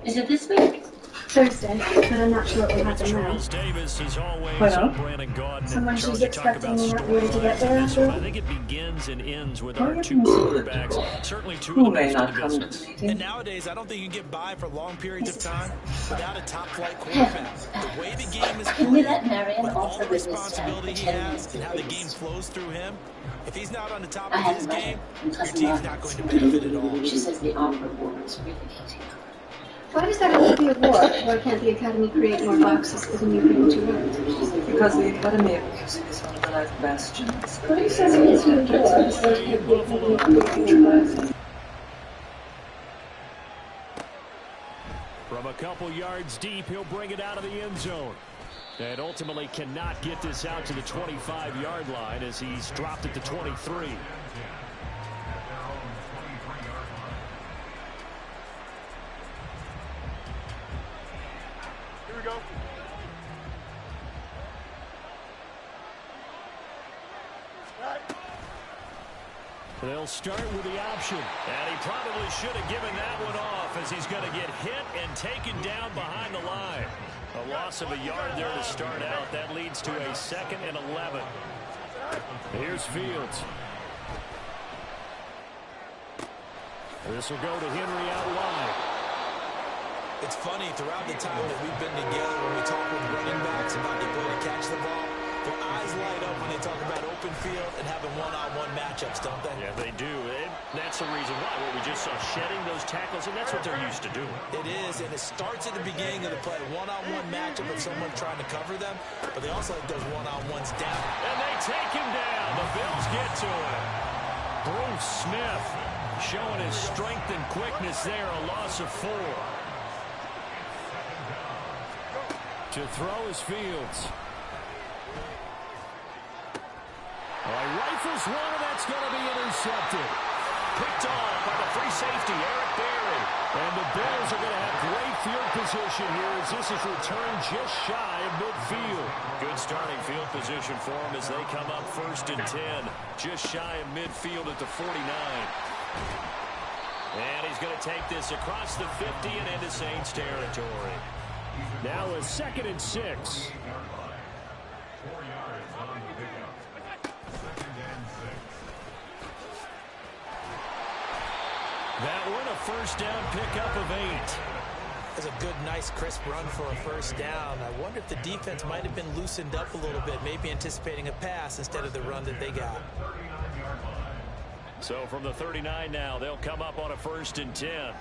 Is it this week? Thursday, but I'm not sure what will happen now. Davis is always Bueno, Brandon Gaudin. Someone Charles, she's you talk expecting about may not be able to get storylines there in this after one. I all. think it begins and ends with Why our are two you quarterbacks. Certainly two of who the may best not in the come to business. the meeting? And nowadays, I don't think you can get by for long periods of time without a top-flight quarterback. The way the game is Can we played, let Marion with all offer the this responsibility he 10 has minutes, and how the game please? flows through him, if he's not on the top I of his haven't met game, her. your Cousin team's Margaret. not going to benefit at all. She says the opera board is really heating up. Why does that have to be a war? Why can't the Academy create more boxes for the new people to rent? Because the Academy of Music is one of the life bastions. What are you saying is you can't facilitate the Academy creating more boxes? From a couple yards deep, he'll bring it out of the end zone. And ultimately cannot get this out to the 25-yard line as he's dropped at the 23. They'll start with the option. And he probably should have given that one off as he's going to get hit and taken down behind the line. A loss of a yard there to start out. That leads to a 2nd and 11. Here's Fields. This will go to Henry out wide. It's funny, throughout the time that we've been together, when we talk with running backs about the ability to catch the ball, their eyes light up when they talk about open field and having one-on-one matchups, don't they? Yeah, they do. And that's the reason why. What we just saw, shedding those tackles, and that's what they're used to doing. It is, and it starts at the beginning of the play. One-on-one matchup of someone trying to cover them, but they also have those one-on-ones down. And they take him down. The Bills get to him. Bruce Smith showing his strength and quickness there. A loss of 4. To throw is Fields. Rifles one, and that's going to be intercepted. Picked off by the free safety, Eric Berry. And the Bills are going to have great field position here as this is returned just shy of midfield. Good starting field position for them as they come up 1st and 10. Just shy of midfield at the 49. And he's going to take this across the 50 and into Saints territory. Now a 2nd and 6. That one a 1st down pickup of 8. That's a good, nice, crisp run for a 1st down. I wonder if the defense might have been loosened up a little bit, maybe anticipating a pass instead of the run that they got. So from the 39 now, they'll come up on a 1st and 10.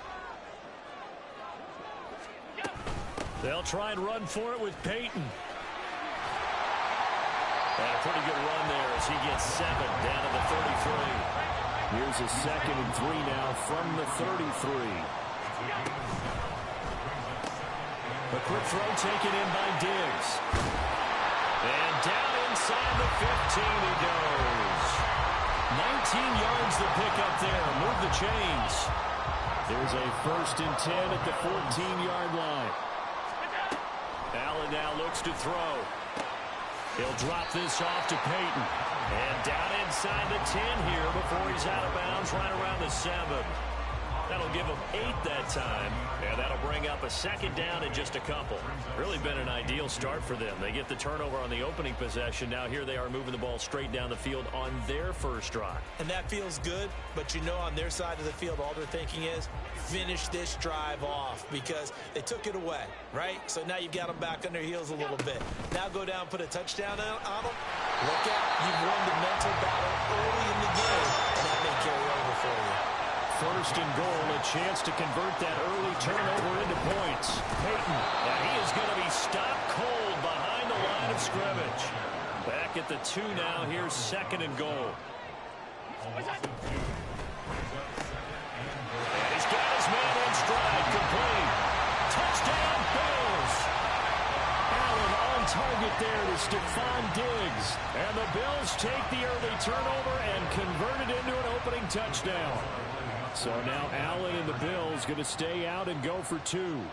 They'll try and run for it with Peyton. And a pretty good run there as he gets 7 down to the 33. Here's a 2nd and 3 now from the 33. A quick throw taken in by Diggs. And down inside the 15 he goes. 19 yards the pickup there. Move the chains. There's a 1st and 10 at the 14-yard line. Allen now looks to throw. He'll drop this off to Peyton. And down inside the 10 here before he's out of bounds, right around the 7. That'll give him 8 that time. And that'll bring up a 2nd down in just a couple. Really been an ideal start for them. They get the turnover on the opening possession. Now here they are moving the ball straight down the field on their first drive. And that feels good, but you know on their side of the field, all they're thinking is finish this drive off because they took it away, right? So now you've got them back on their heels a little bit. Now go down, put a touchdown on them. Look out. You've won the mental battle early in the game, and that may carry over for you. 1st and goal, a chance to convert that early turnover into points. Peyton, and he is going to be stopped cold behind the line of scrimmage. Back at the 2 now, here's 2nd and goal. And he's got his man in stride, complete. Touchdown, Bills. Allen on target there to Stephon Diggs. And the Bills take the early turnover and convert it into an opening touchdown. So now Allen and the Bills going to stay out and go for 2. And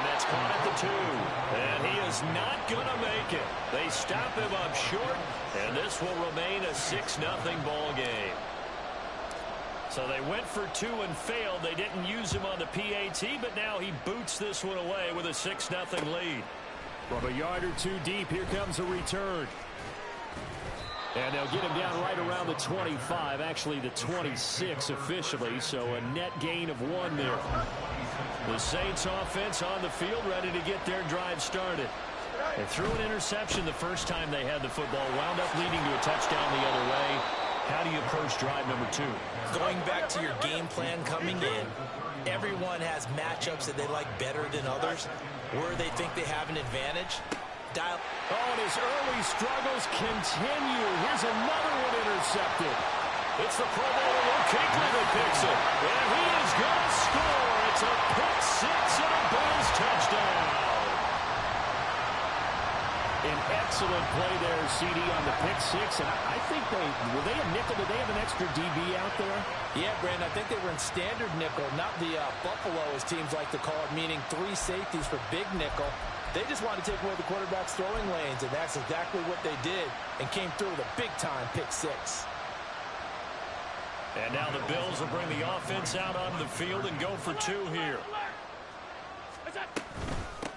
that's caught at the 2. And he is is not going to make it. They stop him up short, and this will remain a 6-0 ball game. So they went for 2 and failed. They didn't use him on the PAT, but now he boots this one away with a 6-0 lead. From a yard or 2 deep, here comes a return. And they'll get him down right around the 25, actually the 26 officially, so a net gain of 1 there. The Saints offense on the field, ready to get their drive started. They threw an interception the first time they had the football, wound up leading to a touchdown the other way. How do you approach drive number 2? Going back to your game plan coming in, everyone has matchups that they like better than others, where they think they have an advantage. And his early struggles continue. Here's another one intercepted. It's the Pro Bowler Luke Kuechly that picks it. And he is going to score. It's a pick 6 and a Bills touchdown. An excellent play there, CD, on the pick 6. And I think were they a nickel? Did they have an extra DB out there? Yeah, Brandon, I think they were in standard nickel, not the Buffalo, as teams like to call it, meaning 3 safeties for big nickel. They just wanted to take away the quarterback's throwing lanes, and that's exactly what they did, and came through with a big-time pick 6. And now the Bills will bring the offense out onto the field and go for 2 here.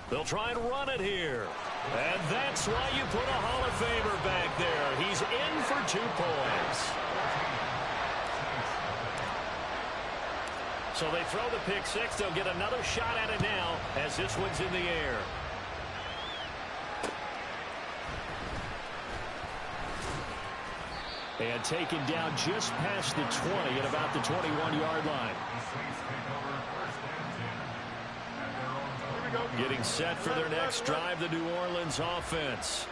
They'll try and run it here. And that's why you put a Hall of Famer back there. He's in for 2 points. So they throw the pick 6. They'll get another shot at it now as this one's in the air. And taken down just past the 20 at about the 21-yard line. Getting set for their next drive, the New Orleans offense.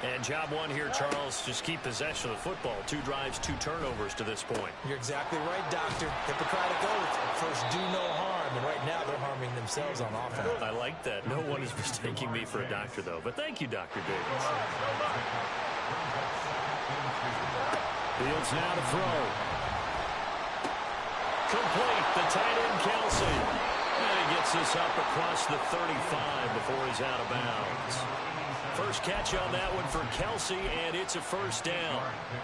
And job 1 here, Charles, just keep possession of the football. 2 drives, 2 turnovers to this point. You're exactly right, Doctor. Hippocratic oath. First, do no harm. And right now, they're harming themselves on offense. I like that. No one is mistaking me for a doctor, though. But thank you, Dr. Davis. Fields now to throw. Complete. The tight end, Kelsey. And he gets this up across the 35 before he's out of bounds. First catch on that one for Kelsey, and it's a first down.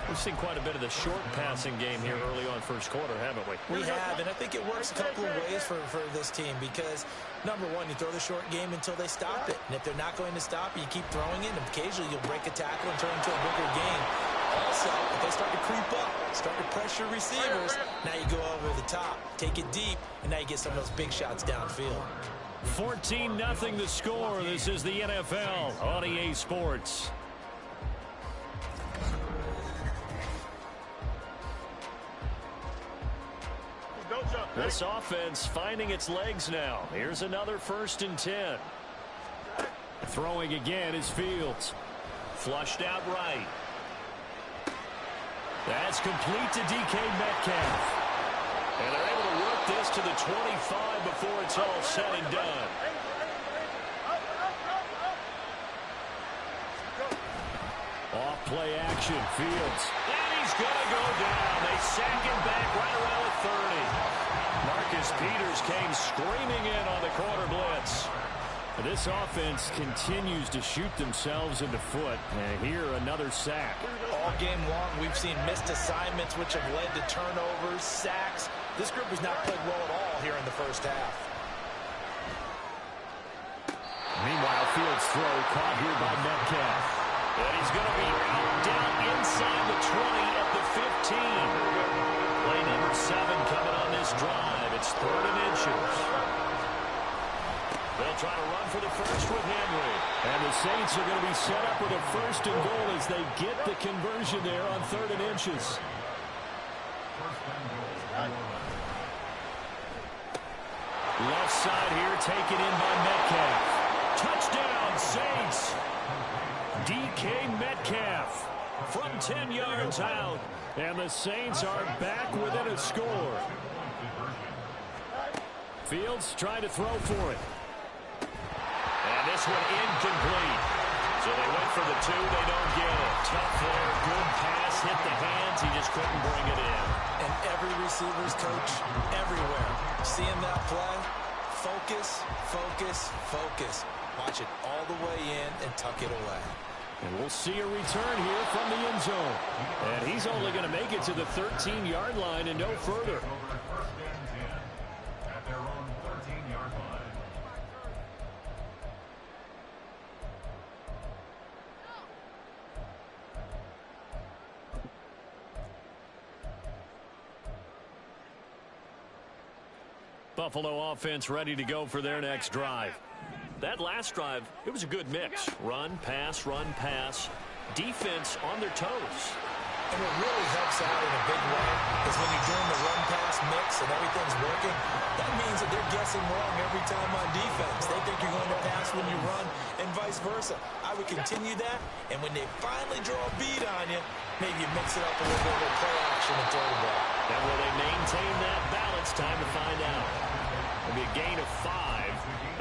We've seen quite a bit of the short passing game here early on first quarter, haven't we? We have, and I think it works a couple of ways for this team because, number 1, you throw the short game until they stop it. And if they're not going to stop it, you keep throwing it, and occasionally you'll break a tackle and turn it into a bigger game. Also, if they start to creep up, start to pressure receivers, now you go over the top, take it deep, and now you get some of those big shots downfield. 14-0 the score. This is the NFL on EA Sports. This offense finding its legs now. Here's another 1st and 10. Throwing again is Fields. Flushed out right. That's complete to DK Metcalf. And they're able to work this to the 25 before it's all said and done. Off play action, Fields. And he's going to go down. They sack him back right around the 30. Marcus Peters came screaming in on the corner blitz. This offense continues to shoot themselves in the foot. And here, another sack. All game long, we've seen missed assignments, which have led to turnovers, sacks. This group has not played well at all here in the first half. Meanwhile, Fields' throw caught here by Metcalf. And he's going to be out down inside the 20 at the 15. Play number 7 coming on this drive. It's 3rd and inches. They'll try to run for the first with Henry. And the Saints are going to be set up with a 1st and goal as they get the conversion there on 3rd and inches. Left side here taken in by Metcalf. Touchdown, Saints. DK Metcalf from 10 yards out. And the Saints are back within a score. Fields trying to throw for it. And this one incomplete. So they went for the 2. They don't get it. Tough there. Good pass. Hit the hands. He just couldn't bring it in. And every receiver's coach, everywhere, seeing that play, focus, focus, focus. Watch it all the way in and tuck it away. And we'll see a return here from the end zone. And he's only going to make it to the 13-yard line and no further. Buffalo offense ready to go for their next drive. That last drive, it was a good mix. Run, pass, defense on their toes. And what really helps out in a big way is when you're doing the run-pass mix and everything's working, that means that they're guessing wrong every time on defense. They think you're going to pass when you run and vice versa. I would continue that, and when they finally draw a bead on you, maybe you mix it up a little bit with play action and throw the ball. And will they maintain that balance? Time to find out. It'll be a gain of 5,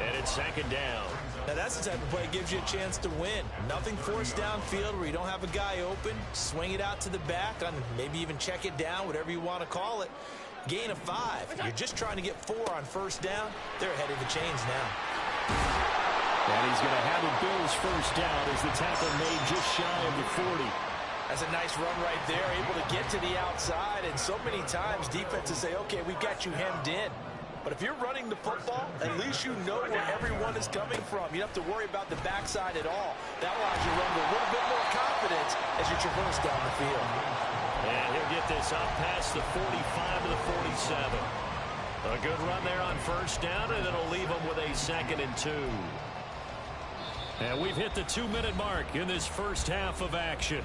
and it's second down. Now that's the type of play that gives you a chance to win. Nothing forced downfield where you don't have a guy open. Swing it out to the back, on maybe even check it down, whatever you want to call it. Gain of 5. You're just trying to get 4 on first down. They're ahead of the chains now. And he's going to have a Bills first down as the tackle made just shy of the 40. That's a nice run right there, able to get to the outside. And so many times defenses say, okay, we've got you hemmed in. But if you're running the football, at least you know where everyone is coming from. You don't have to worry about the backside at all. That allows you to run with a little bit more confidence as you traverse down the field. And he'll get this up past the 45 to the 47. A good run there on first down, and it'll leave them with a 2nd and 2. And we've hit the 2-minute mark in this first half of action.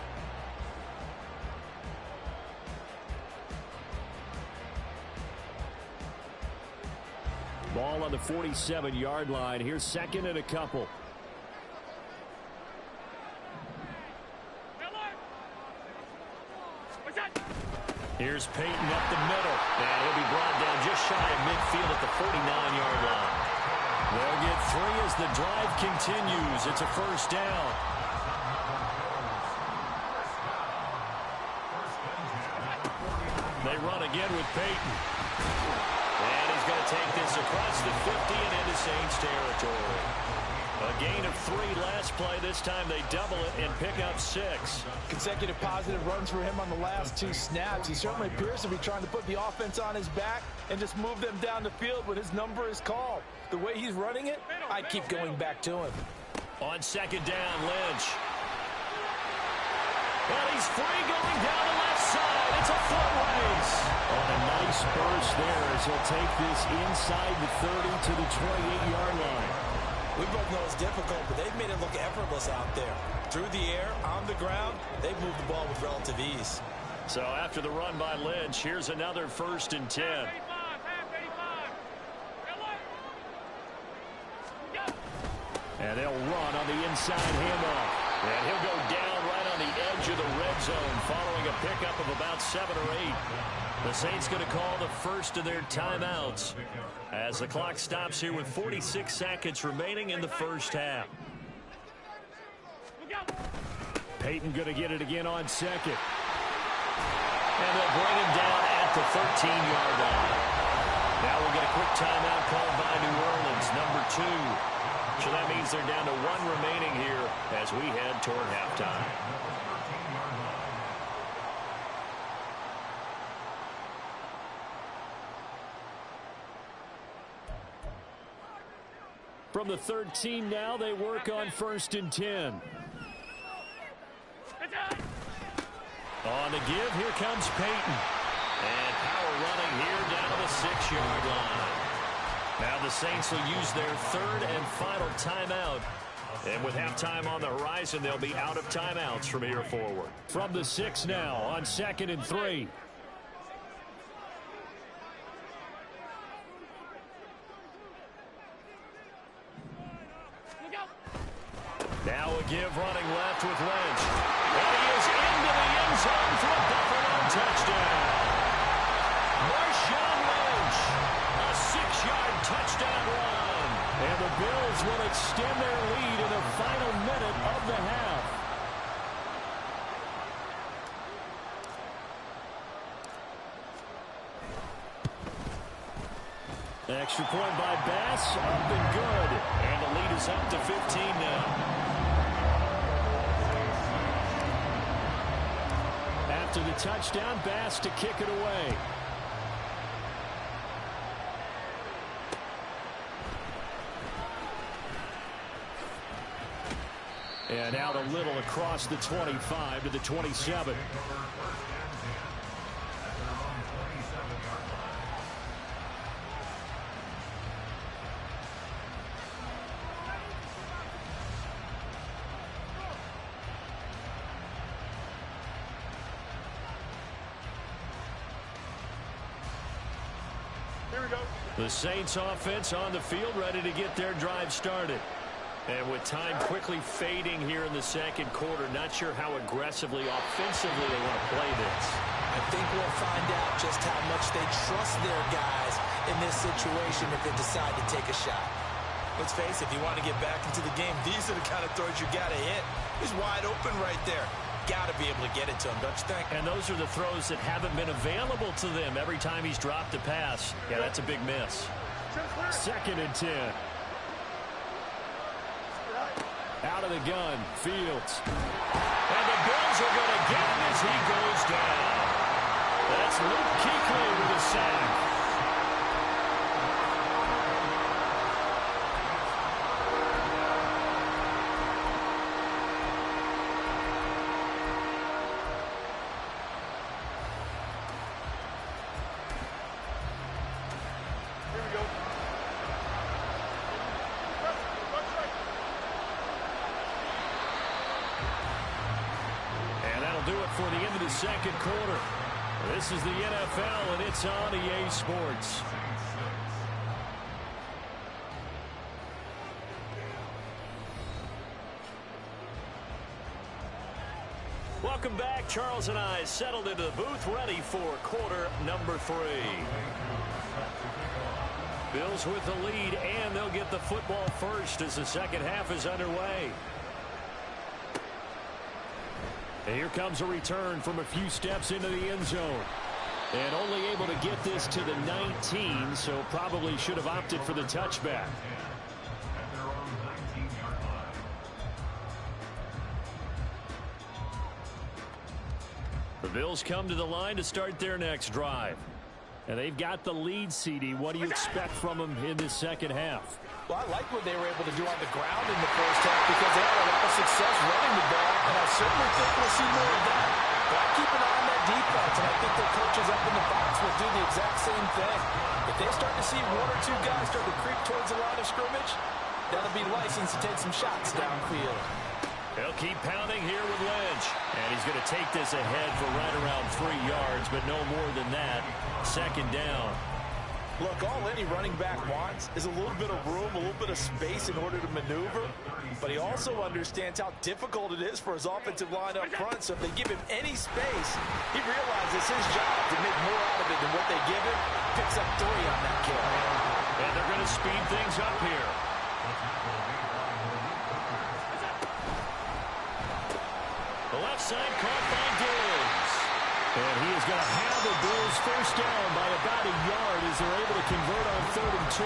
Ball on the 47-yard line. Here's 2nd and a couple. Here's Peyton up the middle. And he'll be brought down just shy of midfield at the 49-yard line. They'll get 3 as the drive continues. It's a first down. They run again with Peyton. And he's going to take this across the 50 and into Saints territory. A gain of 3 last play. This time they double it and pick up 6. Consecutive positive runs for him on the last 2 snaps. He certainly appears to be trying to put the offense on his back and just move them down the field when his number is called. The way he's running it, I keep going back to him. On second down, Lynch. And he's free going down the left side. It's a foot race. On a nice burst there as he'll take this inside the 30 to the 28-yard line. We both know it's difficult, but they've made it look effortless out there. Through the air, on the ground, they've moved the ball with relative ease. So after the run by Lynch, here's another 1st and 10. And they'll run on the inside handoff. And he'll go down right on the edge of the red zone following a pickup of about 7 or 8. The Saints going to call the first of their timeouts as the clock stops here with 46 seconds remaining in the first half. Peyton going to get it again on 2nd. And they'll bring him down at the 13-yard line. Now we'll get a quick timeout called by New Orleans, number 2. So that means they're down to 1 remaining here as we head toward halftime. From the 13 now, they work on 1st and 10. On the give, here comes Peyton. And power running here down to the 6-yard line. Now the Saints will use their 3rd and final timeout. And with halftime on the horizon, they'll be out of timeouts from here forward. From the 6 now on 2nd and 3. Now a give running left with Lynch. And he is into the end zone for a Buffalo touchdown. Marshawn Lynch, a 6-yard touchdown run. And the Bills will extend their lead in the final minute of the half. Extra point by Bass, up and good. And the lead is up to 15 now. After the touchdown, Bass to kick it away. And out a little across the 25 to the 27. The Saints offense on the field, ready to get their drive started. And with time quickly fading here in the second quarter, not sure how aggressively, offensively they want to play this. I think we'll find out just how much they trust their guys in this situation if they decide to take a shot. Let's face it, if you want to get back into the game, these are the kind of throws you got to hit. He's wide open right there. Got to be able to get it to him, don't you think? And those are the throws that haven't been available to them every time he's dropped a pass. Yeah, that's a big miss. 2nd and 10. Out of the gun, Fields. And the Bills are going to get him as he goes down. That's Luke Kuechly with a sack. For the end of the second quarter. This is the NFL, and it's on EA Sports. Welcome back. Charles and I settled into the booth, ready for quarter number 3. Bills with the lead, and they'll get the football first as the second half is underway. And here comes a return from a few steps into the end zone. And only able to get this to the 19, so probably should have opted for the touchback. The Bills come to the line to start their next drive. And they've got the lead, CD. What do you expect from them in this second half? Well, I like what they were able to do on the ground in the first half because they had a lot of success running the ball, and I certainly think we'll see more of that. But I keep an eye on that defense, and I think their coaches up in the box will do the exact same thing. If they start to see 1 or 2 guys start to creep towards the line of scrimmage, that'll be licensed to take some shots downfield. They'll keep pounding here with Lynch. And he's going to take this ahead for right around 3 yards, but no more than that. 2nd down. Look, all any running back wants is a little bit of room, a little bit of space in order to maneuver. But he also understands how difficult it is for his offensive line up front. So if they give him any space, he realizes his job to make more out of it than what they give him. Picks up 3 on that carry. And they're going to speed things up here. The left side caught by Diggs. And he is going to have the Bills first down by about a yard as they're able to convert on 3rd and 2.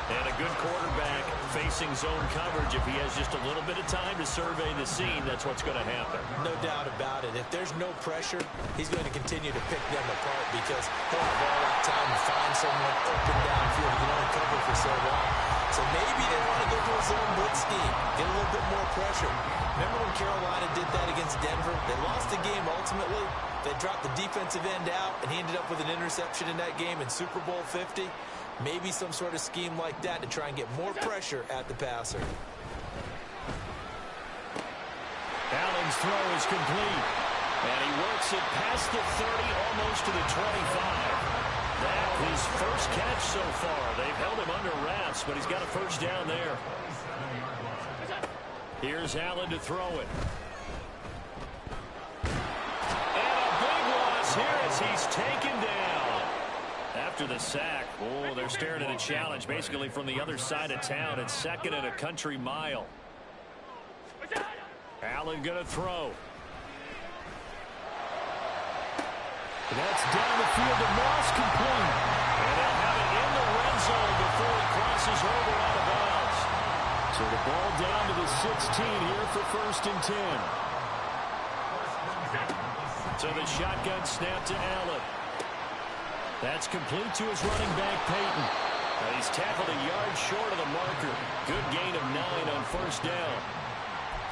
And a good quarterback facing zone coverage. If he has just a little bit of time to survey the scene, that's what's going to happen. No doubt about it. If there's no pressure, he's going to continue to pick them apart because he'll have all that time to find someone open downfield. He can only cover for so long. So maybe they want to go to a zone blitz scheme, get a little bit more pressure. Remember when Carolina did that against Denver? They lost the game ultimately. They dropped the defensive end out, and he ended up with an interception in that game in Super Bowl 50. Maybe some sort of scheme like that to try and get more pressure at the passer. Allen's throw is complete. And he works it past the 30, almost to the 25. That his first catch so far. They've held him under wraps, but he's got a first down there. Here's Allen to throw it. And a big loss here as he's taken down. After the sack, oh, they're staring at a challenge basically from the other side of town. It's 2nd and a country mile. Allen going to throw. That's down the field to Moss, complete. And they'll have it in the red crosses over out of bounds. So the ball down to the 16 here for 1st and 10. So the shotgun snap to Allen. That's complete to his running back, Peyton. He's tackled a yard short of the marker. Good gain of 9 on 1st down.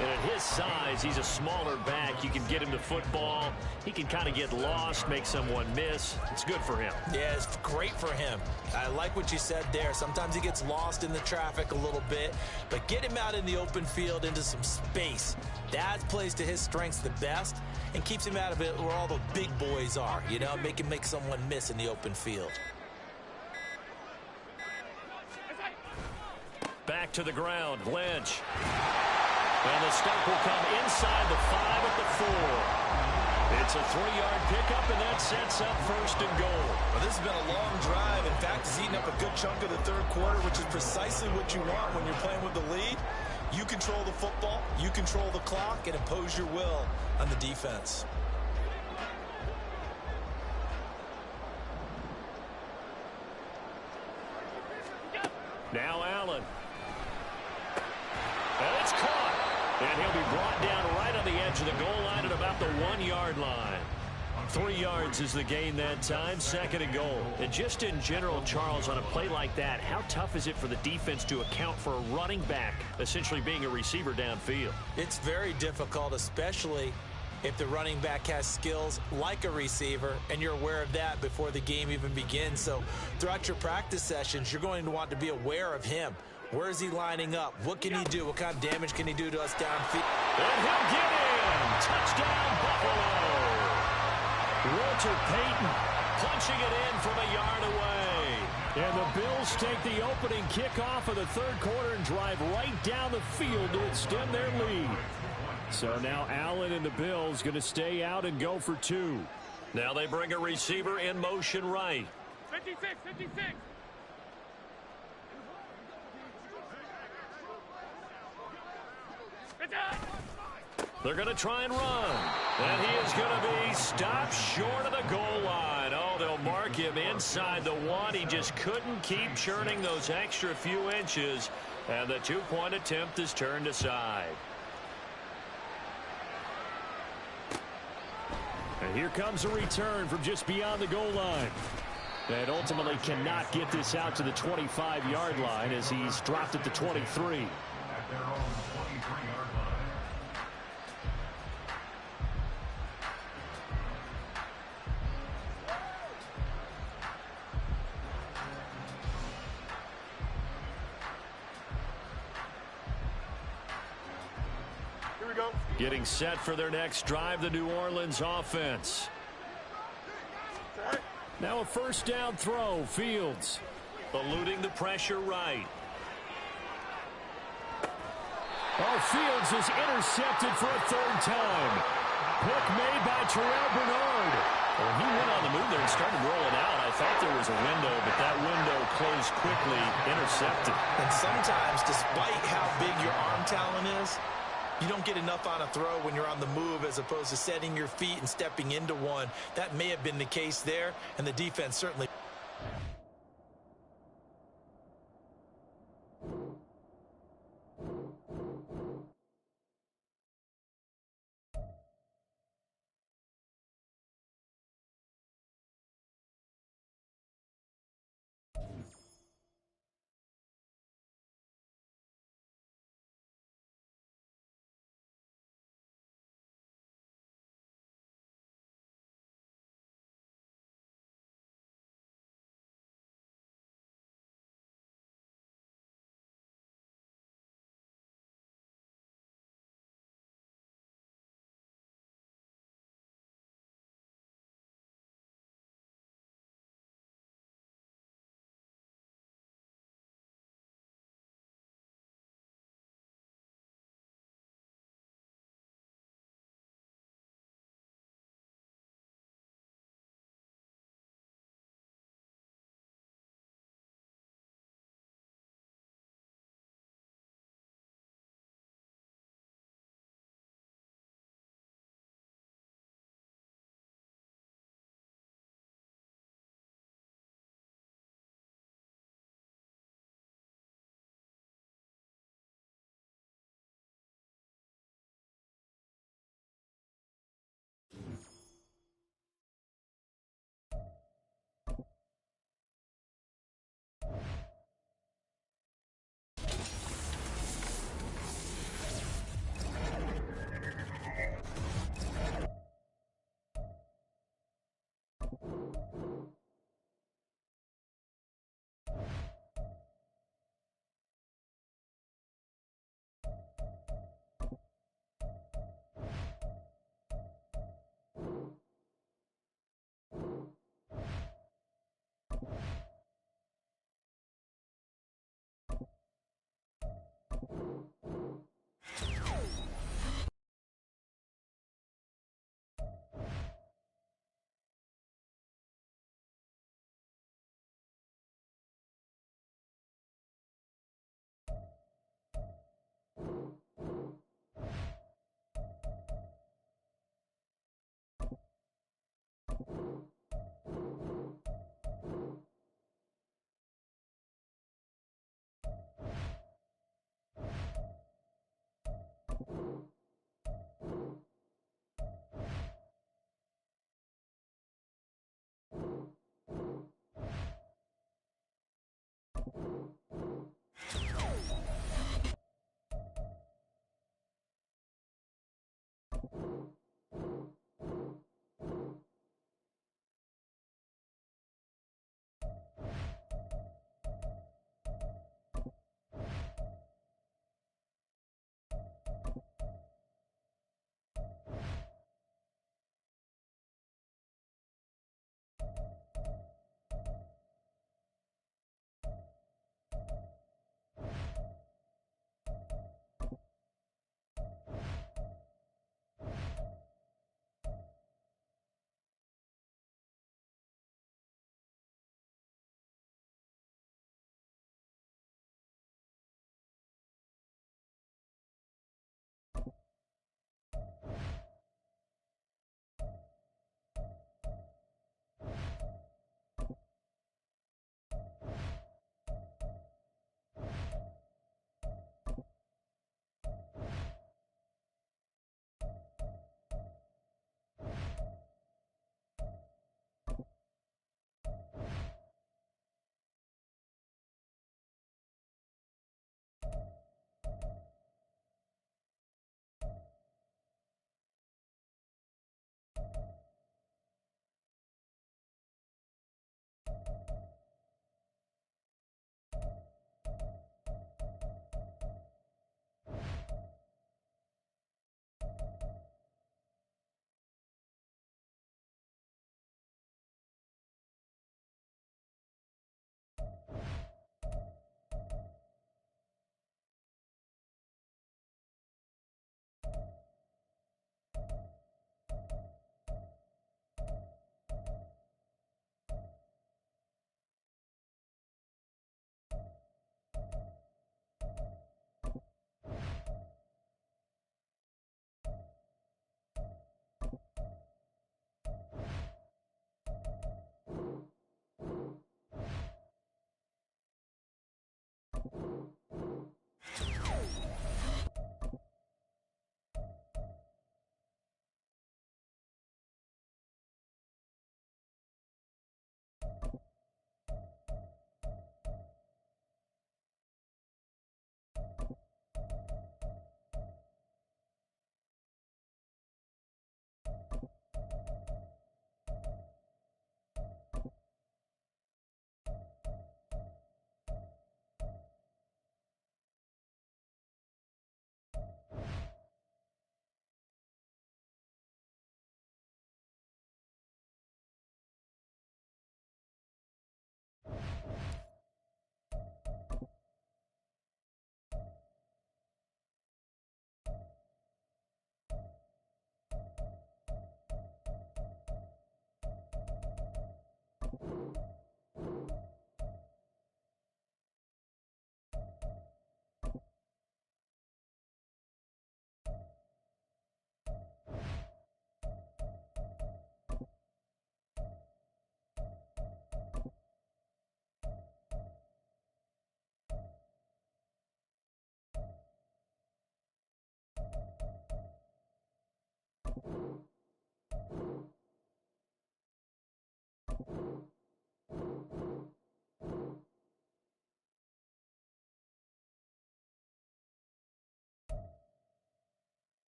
And at his size, he's a smaller back. You can get him to football. He can kind of get lost, make someone miss. It's good for him. Yeah, it's great for him. I like what you said there. Sometimes he gets lost in the traffic a little bit, but get him out in the open field into some space. That plays to his strengths the best and keeps him out of it where all the big boys are. You know, make him make someone miss in the open field. Back to the ground, Lynch. And the stop will come inside the 5 at the 4. It's a 3-yard pickup, and that sets up 1st and goal. Well, this has been a long drive. In fact, it's eaten up a good chunk of the 3rd quarter, which is precisely what you want when you're playing with the lead. You control the football, you control the clock, and impose your will on the defense. Now Allen. And it's caught. And he'll be brought down right on the edge of the goal line at about the 1-yard line. 3 yards is the gain that time, 2nd and goal. And just in general, Charles, on a play like that, how tough is it for the defense to account for a running back essentially being a receiver downfield? It's very difficult, especially if the running back has skills like a receiver, and you're aware of that before the game even begins. So throughout your practice sessions, you're going to want to be aware of him. Where is he lining up? What can he do? What kind of damage can he do to us downfield? And he'll get in. Touchdown, Buffalo. Walter Payton punching it in from a yard away. And the Bills take the opening kickoff of the 3rd quarter and drive right down the field to extend their lead. So now Allen and the Bills going to stay out and go for 2. Now they bring a receiver in motion right. 56. They're going to try and run. And he is going to be stopped short of the goal line. Oh, they'll mark him inside the 1. He just couldn't keep churning those extra few inches. And the 2-point attempt is turned aside. And here comes a return from just beyond the goal line. And ultimately cannot get this out to the 25-yard line as he's dropped at the 23. Getting set for their next drive, the New Orleans offense. Now a 1st down throw, Fields. Eluding the pressure right. Oh, Fields is intercepted for a 3rd time. Pick made by Terrell Bernard. Well, he went on the move there and started rolling out. I thought there was a window, but that window closed quickly, intercepted. And sometimes, despite how big your arm talent is, you don't get enough on a throw when you're on the move as opposed to setting your feet and stepping into one. That may have been the case there, and the defense certainly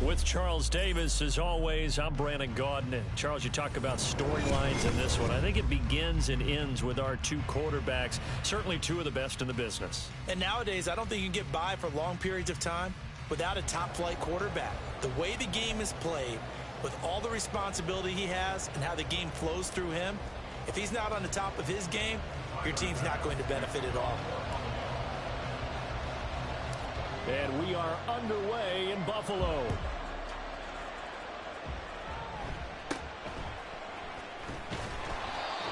With Charles Davis, as always, I'm Brandon Gaudin. And Charles, you talk about storylines in this one. I think it begins and ends with our two quarterbacks, certainly two of the best in the business. And nowadays, I don't think you can get by for long periods of time without a top-flight quarterback. The way the game is played, with all the responsibility he has and how the game flows through him, if he's not on the top of his game, your team's not going to benefit at all. And we are underway in Buffalo.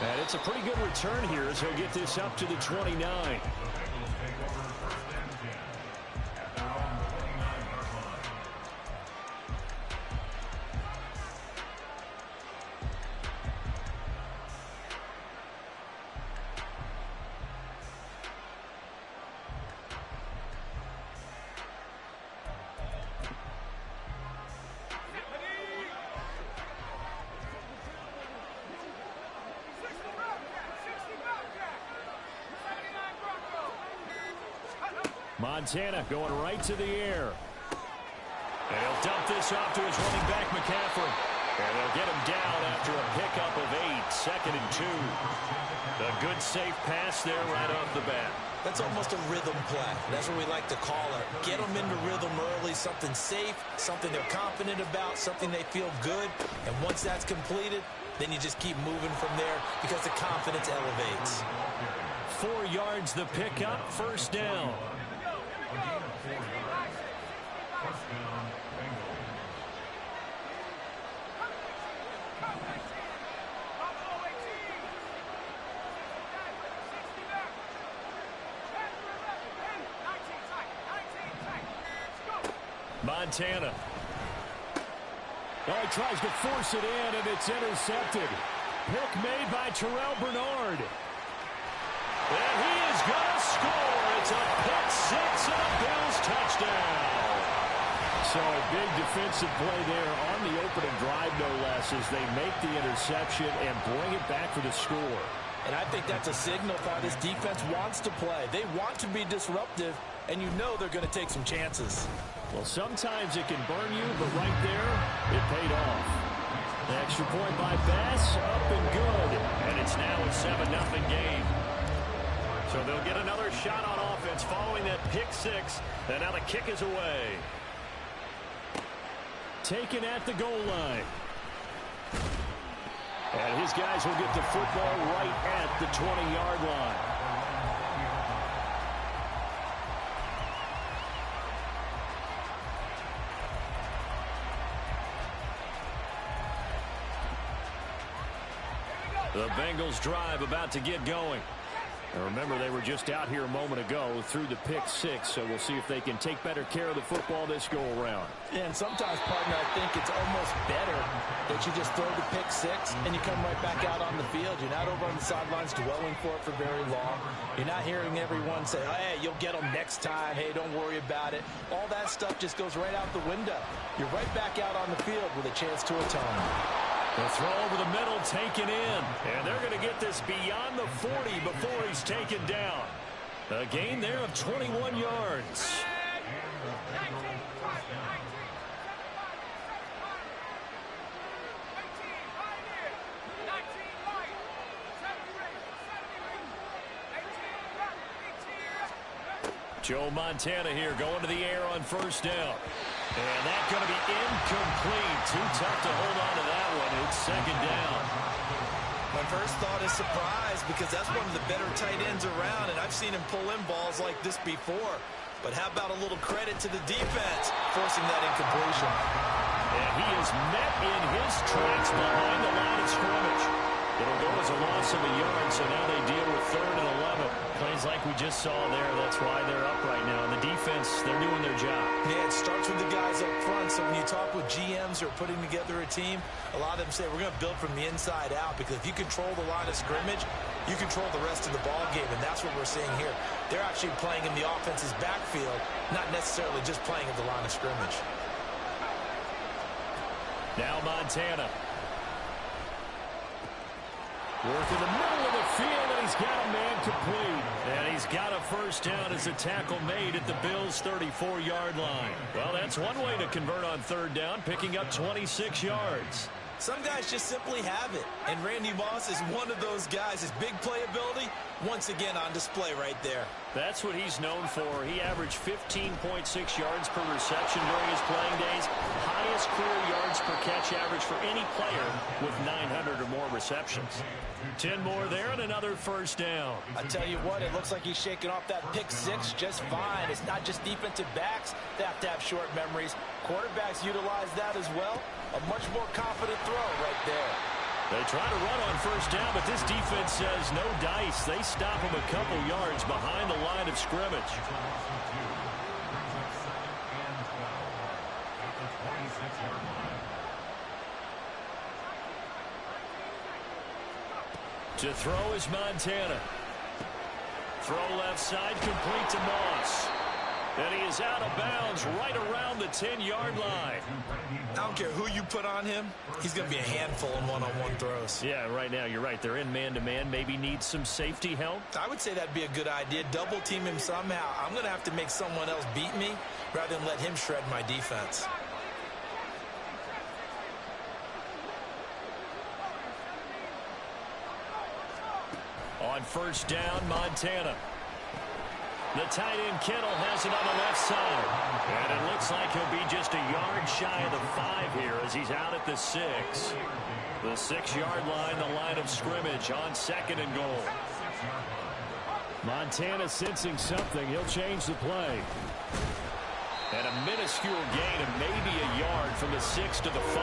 And it's a pretty good return here as he'll get this up to the 29. Montana going right to the air. And he'll dump this off to his running back, McCaffrey. And they'll get him down after a pickup of 8, 2nd and 2. A good safe pass there right off the bat. That's almost a rhythm play. That's what we like to call it. Get them into rhythm early, something safe, something they're confident about, something they feel good. And once that's completed, then you just keep moving from there because the confidence elevates. 4 yards the pickup, first down. Montana. Oh, he tries to force it in, and it's intercepted. Pick made by Terrell Bernard. And he is going to score. It's a pick six and a Bills touchdown. So a big defensive play there on the opening drive, no less, as they make the interception and bring it back for the score. And I think that's a signal for how this defense wants to play. They want to be disruptive, and you know they're going to take some chances. Well, sometimes it can burn you, but right there, it paid off. The extra point by Bass, up and good. And it's now a 7-0 game. So they'll get another shot on offense following that pick six. And now the kick is away. Taken at the goal line. And his guys will get the football right at the 20-yard line. The Bengals drive about to get going. And remember, they were just out here a moment ago through the pick six, so we'll see if they can take better care of the football this go-around. Yeah, and sometimes, partner, I think it's almost better that you just throw the pick six and you come right back out on the field. You're not over on the sidelines dwelling for it for very long. You're not hearing everyone say, hey, you'll get them next time. Hey, don't worry about it. All that stuff just goes right out the window. You're right back out on the field with a chance to atone. The throw over the middle taken in. And they're going to get this beyond the 40 before he's taken down. A gain there of 21 yards. Joe Montana here going to the air on first down. And that's going to be incomplete. Too tough to hold on to that one. It's second down. My first thought is surprise because that's one of the better tight ends around, and I've seen him pull in balls like this before. But how about a little credit to the defense forcing that incompletion? And he is met in his tracks behind the line of scrimmage. It'll go as a loss of a yard, so now they deal with 3rd and 11. Plays like we just saw there. That's why they're up right now. And the defense, they're doing their job. Yeah, it starts with the guys up front. So when you talk with GMs who are putting together a team, a lot of them say we're going to build from the inside out because if you control the line of scrimmage, you control the rest of the ball game, and that's what we're seeing here. They're actually playing in the offense's backfield, not necessarily just playing at the line of scrimmage. Now Montana. Work in the middle of the field, and he's got a man complete. And he's got a first down as a tackle made at the Bills' 34-yard line. Well, that's one way to convert on 3rd down, picking up 26 yards. Some guys just simply have it, and Randy Moss is one of those guys. His big playability, once again on display right there. That's what he's known for. He averaged 15.6 yards per reception during his playing days. Highest career yards per catch average for any player with 900 or more receptions. 10 more there and another first down. I tell you what, it looks like he's shaking off that pick six just fine. It's not just defensive backs that have to have short memories. Quarterbacks utilize that as well. A much more confident throw right there. They try to run on first down, but this defense says no dice. They stop him a couple yards behind the line of scrimmage. To throw is Montana. Throw left side, complete to Moss. And he is out of bounds right around the 10-yard line. I don't care who you put on him. He's going to be a handful in one-on-one throws. Yeah, right now you're right. They're in man-to-man. Maybe need some safety help. I would say that'd be a good idea. Double team him somehow. I'm going to have to make someone else beat me rather than let him shred my defense. On first down, Montana. The tight end Kittle has it on the left side. And it looks like he'll be just a yard shy of the 5 here as he's out at the 6. The 6-yard line, the line of scrimmage on 2nd and goal. Montana sensing something. He'll change the play. And a minuscule gain of maybe a yard from the 6 to the 5.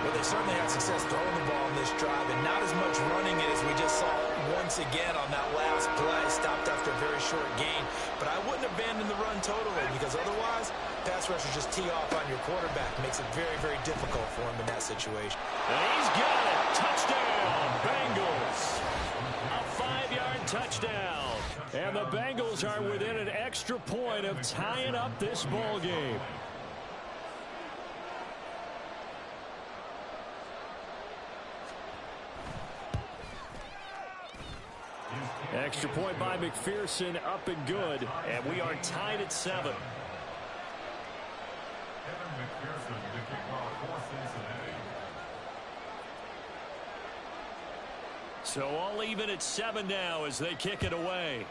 Well, they certainly had success throwing the ball in this drive, and not as much running it as we just saw once again on that last play. Stopped after a very short gain. But I wouldn't abandon the run totally because otherwise, pass rushers just tee off on your quarterback. Makes it very, very difficult for him in that situation. And he's got it. Touchdown, Bengals. A 5-yard touchdown. And the Bengals are within an extra point of tying up this ball game. Extra point by McPherson, up and good, and we are tied at 7. So all even at 7 now as they kick it away.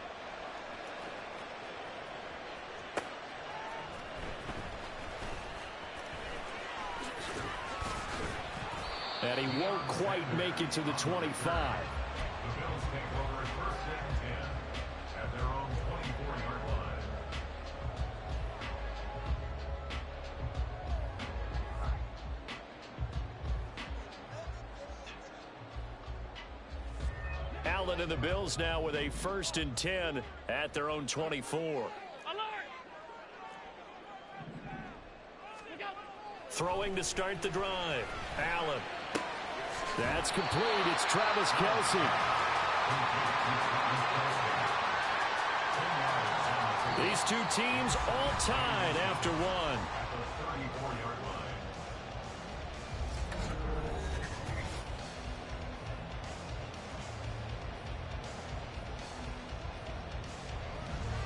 And he won't quite make it to the 25. Allen and the Bills now with a 1st and 10 at their own 24. Throwing to start the drive. Allen. That's complete. It's Travis Kelce. These two teams all tied after one.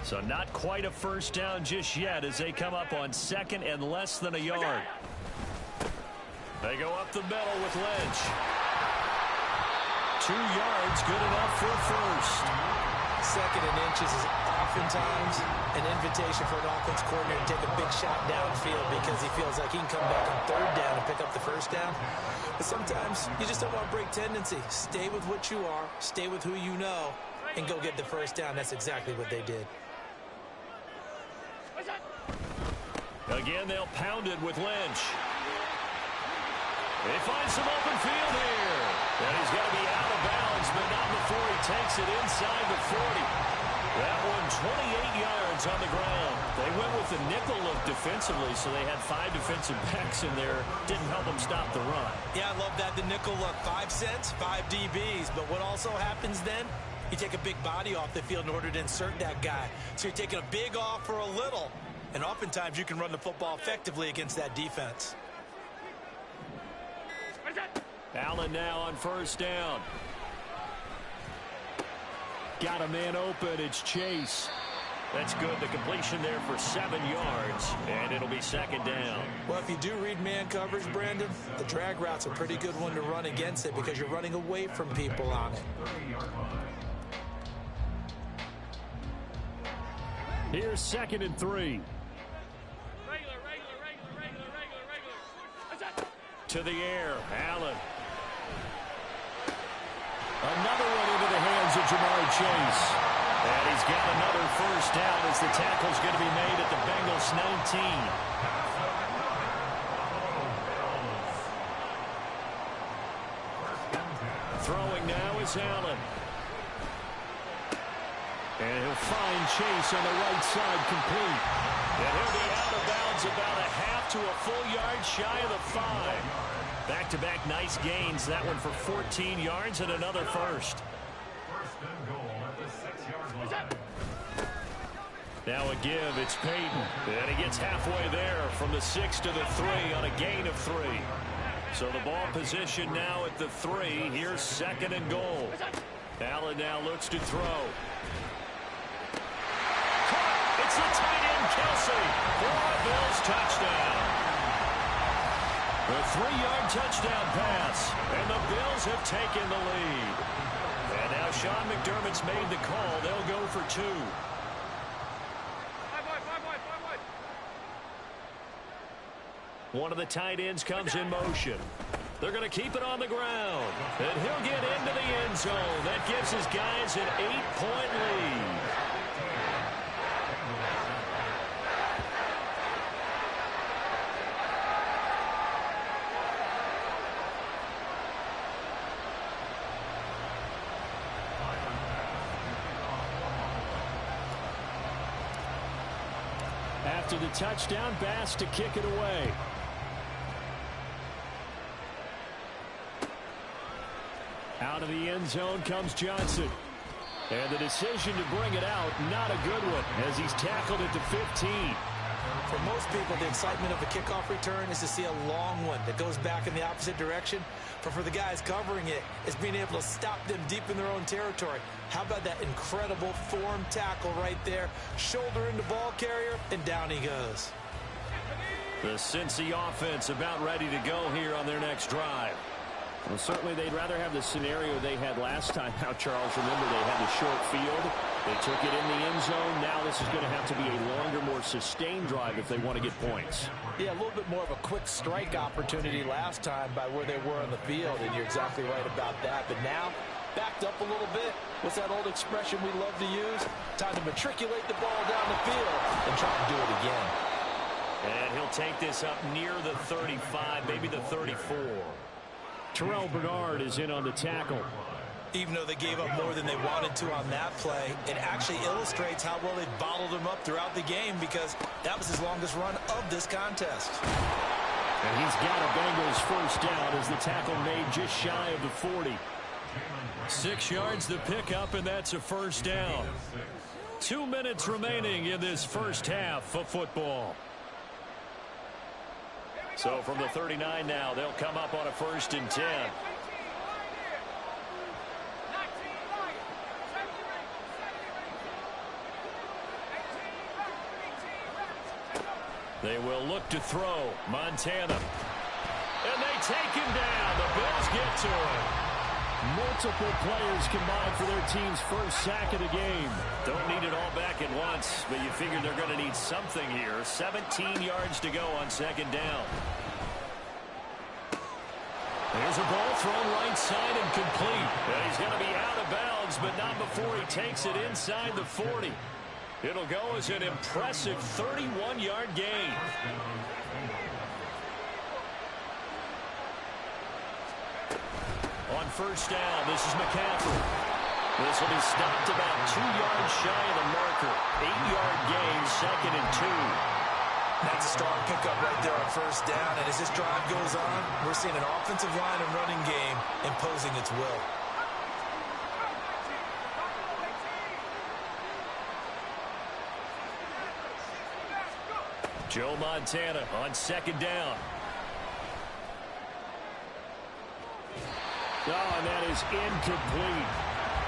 So not quite a first down just yet as they come up on 2nd and less than a yard. They go up the middle with Lynch. 2 yards, good enough for a first. 2nd and inches is oftentimes an invitation for an offense coordinator to take a big shot downfield because he feels like he can come back on 3rd down and pick up the first down. But sometimes you just don't want to break tendency. Stay with what you are, stay with who you know, and go get the first down. That's exactly what they did. Again, they'll pound it with Lynch. They find some open field here. And he's going to be out of bounds, but not before he takes it inside the 40. That one 28 yards on the ground. They went with the nickel look defensively, so they had 5 defensive backs in there. Didn't help them stop the run. Yeah, I love that, the nickel look. 5 cents, 5 DBs. But what also happens then? You take a big body off the field in order to insert that guy. So you're taking a big off for a little. And oftentimes you can run the football effectively against that defense. Allen now on 1st down. Got a man open. It's Chase. That's good. The completion there for 7 yards. And it'll be 2nd down. Well, if you do read man coverage, Brandon, the drag route's a pretty good one to run against it because you're running away from people on it. Here's 2nd and 3. To the air, Allen. Another one into the hands of Jamar Chase. And he's got another first down as the tackle's going to be made at the Bengals 19. Throwing now is Allen. And he'll find Chase on the right side complete. And he'll be out of bounds about a half to a full yard shy of the 5. Back-to-back nice gains. That one for 14 yards and another first. Now a give. It's Peyton. And he gets halfway there from the 6 to the 3 on a gain of 3. So the ball position now at the 3. Here's 2nd and goal. Allen now looks to throw. It's the tight end, Kelce, for a Bills touchdown. A 3-yard touchdown pass, and the Bills have taken the lead. And now Sean McDermott's made the call. They'll go for 2. One of the tight ends comes in motion. They're going to keep it on the ground, and he'll get into the end zone. That gives his guys an 8-point lead. After the touchdown, Bass to kick it away. Out of the end zone comes Johnson. And the decision to bring it out, not a good one, as he's tackled at the 15. For most people, the excitement of a kickoff return is to see a long one that goes back in the opposite direction. But for the guys covering it, it's being able to stop them deep in their own territory. How about that incredible form tackle right there? Shoulder into ball carrier, and down he goes. The Cincy offense about ready to go here on their next drive. Well, certainly they'd rather have the scenario they had last time out, Charles. Remember, they had the short field. They took it in the end zone. Now this is going to have to be a longer, more sustained drive if they want to get points. Yeah, a little bit more of a quick strike opportunity last time by where they were on the field, and you're exactly right about that. But now, backed up a little bit. What's that old expression we love to use? Time to matriculate the ball down the field and try and do it again. And he'll take this up near the 35, maybe the 34. Terrell Bernard is in on the tackle. Even though they gave up more than they wanted to on that play, it actually illustrates how well they bottled him up throughout the game because that was his longest run of this contest. And he's got a Bengals first down as the tackle made just shy of the 40. 6 yards the pickup, and that's a first down. 2 minutes remaining in this first half of football. So from the 39 now, they'll come up on a 1st and 10. They will look to throw. Montana. And they take him down. The Bills get to him. Multiple players combined for their team's first sack of the game. Don't need it all back at once, but you figure they're going to need something here. 17 yards to go on 2nd down. There's a ball thrown right side and complete. And he's going to be out of bounds, but not before he takes it inside the 40. It'll go as an impressive 31-yard gain. On 1st down, this is McCaffrey. This will be stopped about 2 yards shy of the marker. 8-yard gain, 2nd and 2. That's a strong pickup right there on 1st down. And as this drive goes on, we're seeing an offensive line and running game imposing its will. Joe Montana on 2nd down. Oh, and that is incomplete.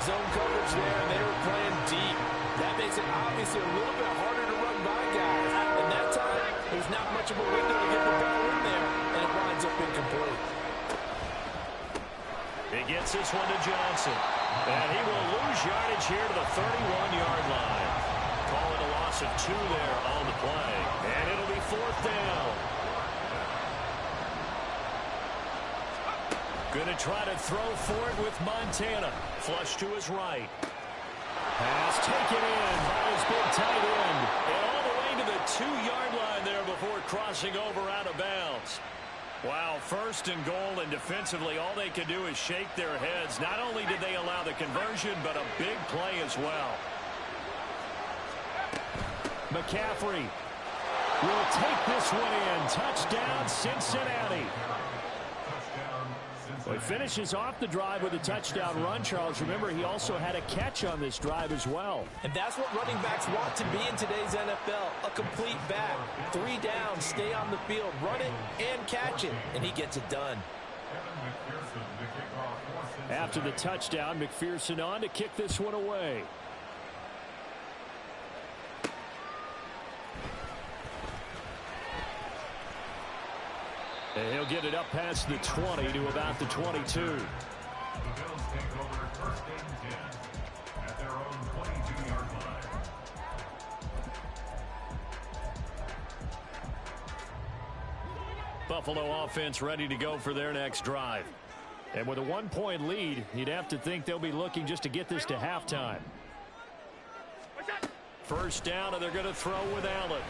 Zone coverage there, and they were playing deep. That makes it obviously a little bit harder to run by guys. And that time, there's not much of a window to get the ball in there, and it winds up incomplete. He gets this one to Johnson. And he will lose yardage here to the 31-yard line. Call it a loss of 2 there on the play. And it'll be 4th down. Going to try to throw for it with Montana. Flush to his right. Pass taken in by his big tight end. And all the way to the 2-yard line there before crossing over out of bounds. Wow, 1st and goal, and defensively all they could do is shake their heads. Not only did they allow the conversion, but a big play as well. McCaffrey will take this one in. Touchdown, Cincinnati. Well, he finishes off the drive with a touchdown run, Charles. Remember, he also had a catch on this drive as well. And that's what running backs want to be in today's NFL, a complete back. 3 down, stay on the field, run it and catch it, and he gets it done. After the touchdown, McPherson on to kick this one away. And he'll get it up past the 20 to about the 22. The Bills take over 1st and 10 at their own 22-yard line. Buffalo offense ready to go for their next drive. And with a 1-point lead, you'd have to think they'll be looking just to get this to halftime. 1st down, and they're going to throw with Allen.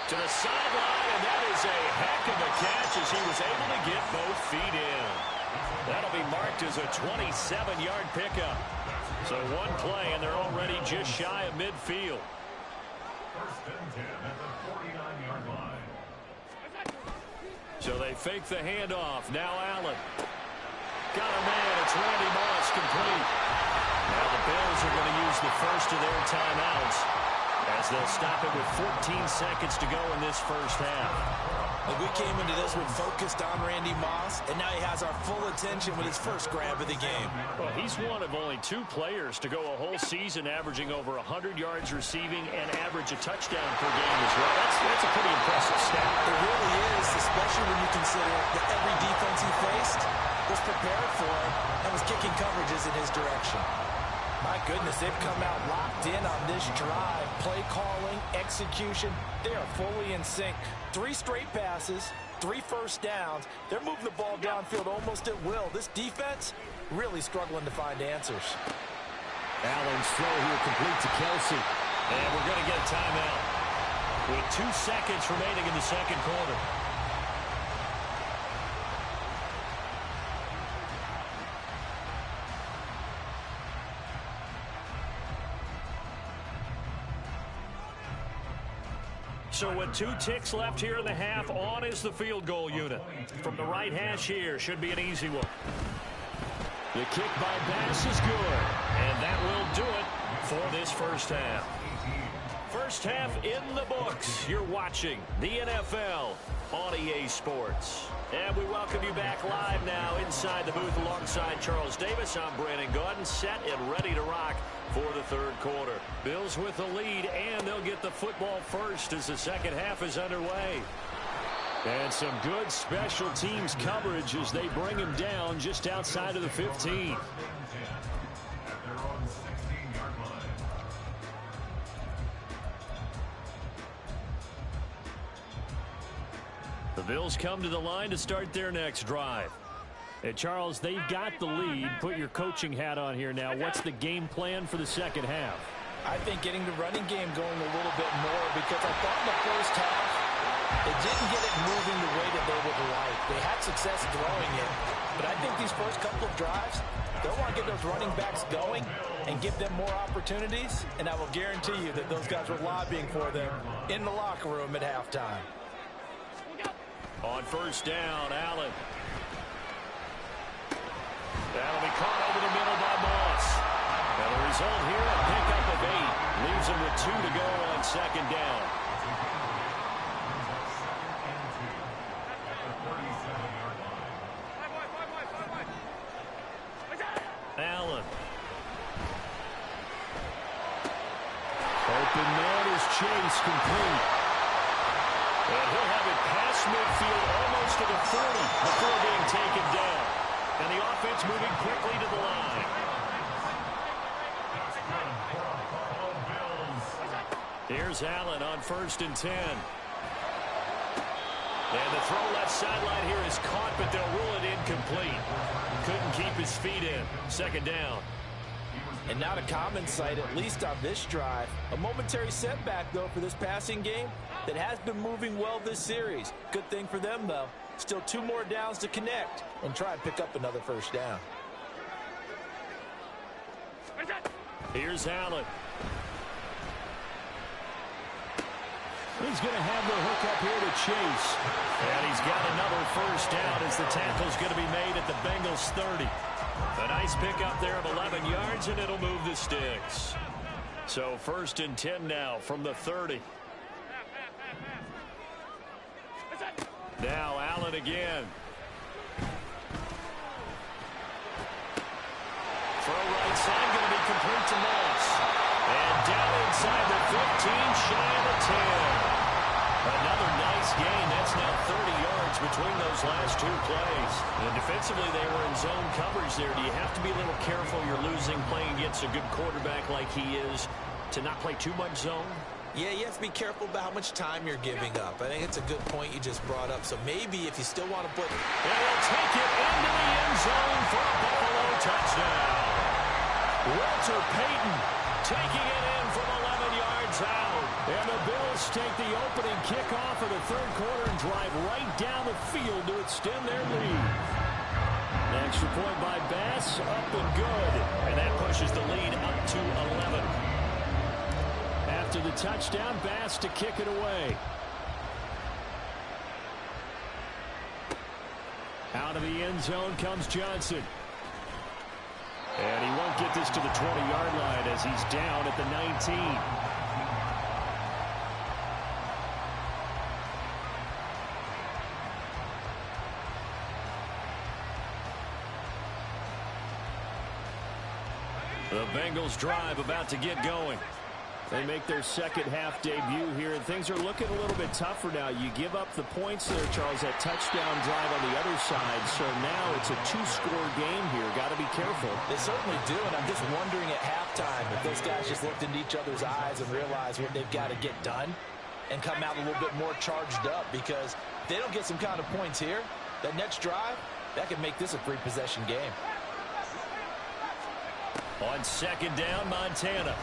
To the sideline, and that is a heck of a catch as he was able to get both feet in. That'll be marked as a 27-yard pickup. So 1 play, and they're already just shy of midfield. 1st and 10 at the 49-yard line. So they fake the handoff. Now Allen. Got a man. It's Randy Moss complete. Now the Bills are going to use the first of their timeouts as they'll stop it with 14 seconds to go in this first half. And we came into this one focused on Randy Moss, and now he has our full attention with his first grab of the game. Well, he's one of only 2 players to go a whole season averaging over 100 yards receiving and average a touchdown per game as well. That's a pretty impressive stat. It really is, especially when you consider that every defense he faced was prepared for him and was kicking coverages in his direction. My goodness, they've come out locked in on this drive. Play calling, execution, they are fully in sync. 3 straight passes, 3 first downs. They're moving the ball downfield almost at will. This defense really struggling to find answers. Allen's throw here complete to Kelsey. And we're going to get a timeout with 2 seconds remaining in the second quarter. So with 2 ticks left here in the half, on is the field goal unit. From the right hash here, should be an easy one. The kick by Bass is good, and that will do it for this first half. First half in the books. You're watching the NFL on EA Sports. And we welcome you back live now inside the booth alongside Charles Davis. I'm Brandon Gaudin, set and ready to rock for the third quarter. Bills with the lead, and they'll get the football first as the second half is underway. And some good special teams coverage as they bring him down just outside of the 15. The Bills come to the line to start their next drive. And Charles, they've got the lead. Put your coaching hat on here now. What's the game plan for the second half? I think getting the running game going a little bit more, because I thought in the first half they didn't get it moving the way that they would like. They had success throwing it, but I think these first couple of drives, they'll want to get those running backs going and give them more opportunities, and I will guarantee you that those guys were lobbying for them in the locker room at halftime. On first down, Allen. That'll be caught over the middle by Moss. And the result here, a pickup of 8. Leaves him with 2 to go on second down. Allen. Open man is Chase, complete. And he'll have it past midfield almost to the 30 before being taken down. And the offense moving quickly to the line. Here's Allen on 1st and 10. And the throw left sideline here is caught, but they'll rule it incomplete. Couldn't keep his feet in. Second down. And not a common sight, at least on this drive. A momentary setback, though, for this passing game that has been moving well this series. Good thing for them, though. Still 2 more downs to connect and try and pick up another first down. Here's Allen. He's going to have the hook up here to Chase. And he's got another first down as the tackle's going to be made at the Bengals 30. A nice pickup there of 11 yards, and it'll move the sticks. So 1st and 10 now from the 30. Now Allen again. Throw right side, going to be complete to Moss. And down inside the 15, shy of the 10. Another nice gain. That's now 30 yards between those last 2 plays. And defensively, they were in zone coverage there. Do you have to be a little careful? You're losing playing against a good quarterback like he is to not play too much zone? Yeah, you have to be careful about how much time you're giving up. I think it's a good point you just brought up. So maybe if you still want to put... And he'll take it into the end zone for a Buffalo touchdown. Walter Payton taking it in from 11 yards out. And the Bills take the opening kickoff of the third quarter and drive right down the field to extend their lead. An extra point by Bass, up and good. And that pushes the lead up to 11. After the touchdown, Bass to kick it away. Out of the end zone comes Johnson. And he won't get this to the 20-yard line as he's down at the 19. The Bengals drive about to get going. They make their second half debut here, and things are looking a little bit tougher now. You give up the points there, Charles, that touchdown drive on the other side. So now it's a 2-score game here. Got to be careful. They certainly do, and I'm just wondering at halftime if those guys just looked into each other's eyes and realized what they've got to get done and come out a little bit more charged up, because if they don't get some kind of points here, that next drive, that could make this a 3-possession game. On second down, Montana.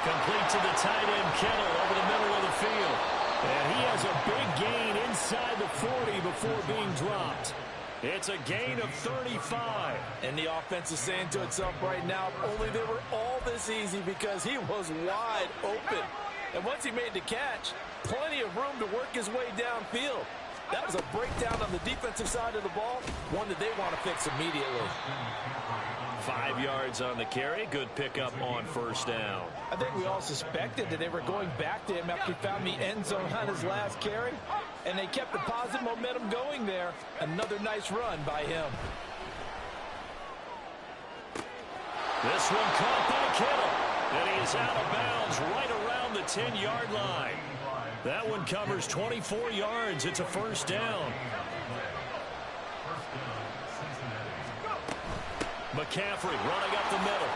Complete to the tight end, Kittle, over the middle of the field. And he has a big gain inside the 40 before being dropped. It's a gain of 35. And the offense is saying to itself right now, only they were all this easy, because he was wide open. And once he made the catch, plenty of room to work his way downfield. That was a breakdown on the defensive side of the ball, one that they want to fix immediately. 5 yards on the carry. Good pickup on first down. I think we all suspected that they were going back to him after he found the end zone on his last carry, and they kept the positive momentum going there. Another nice run by him. This one caught by Kittle, and he is out of bounds right around the 10-yard line. That one covers 24 yards. It's a first down. McCaffrey running up the middle.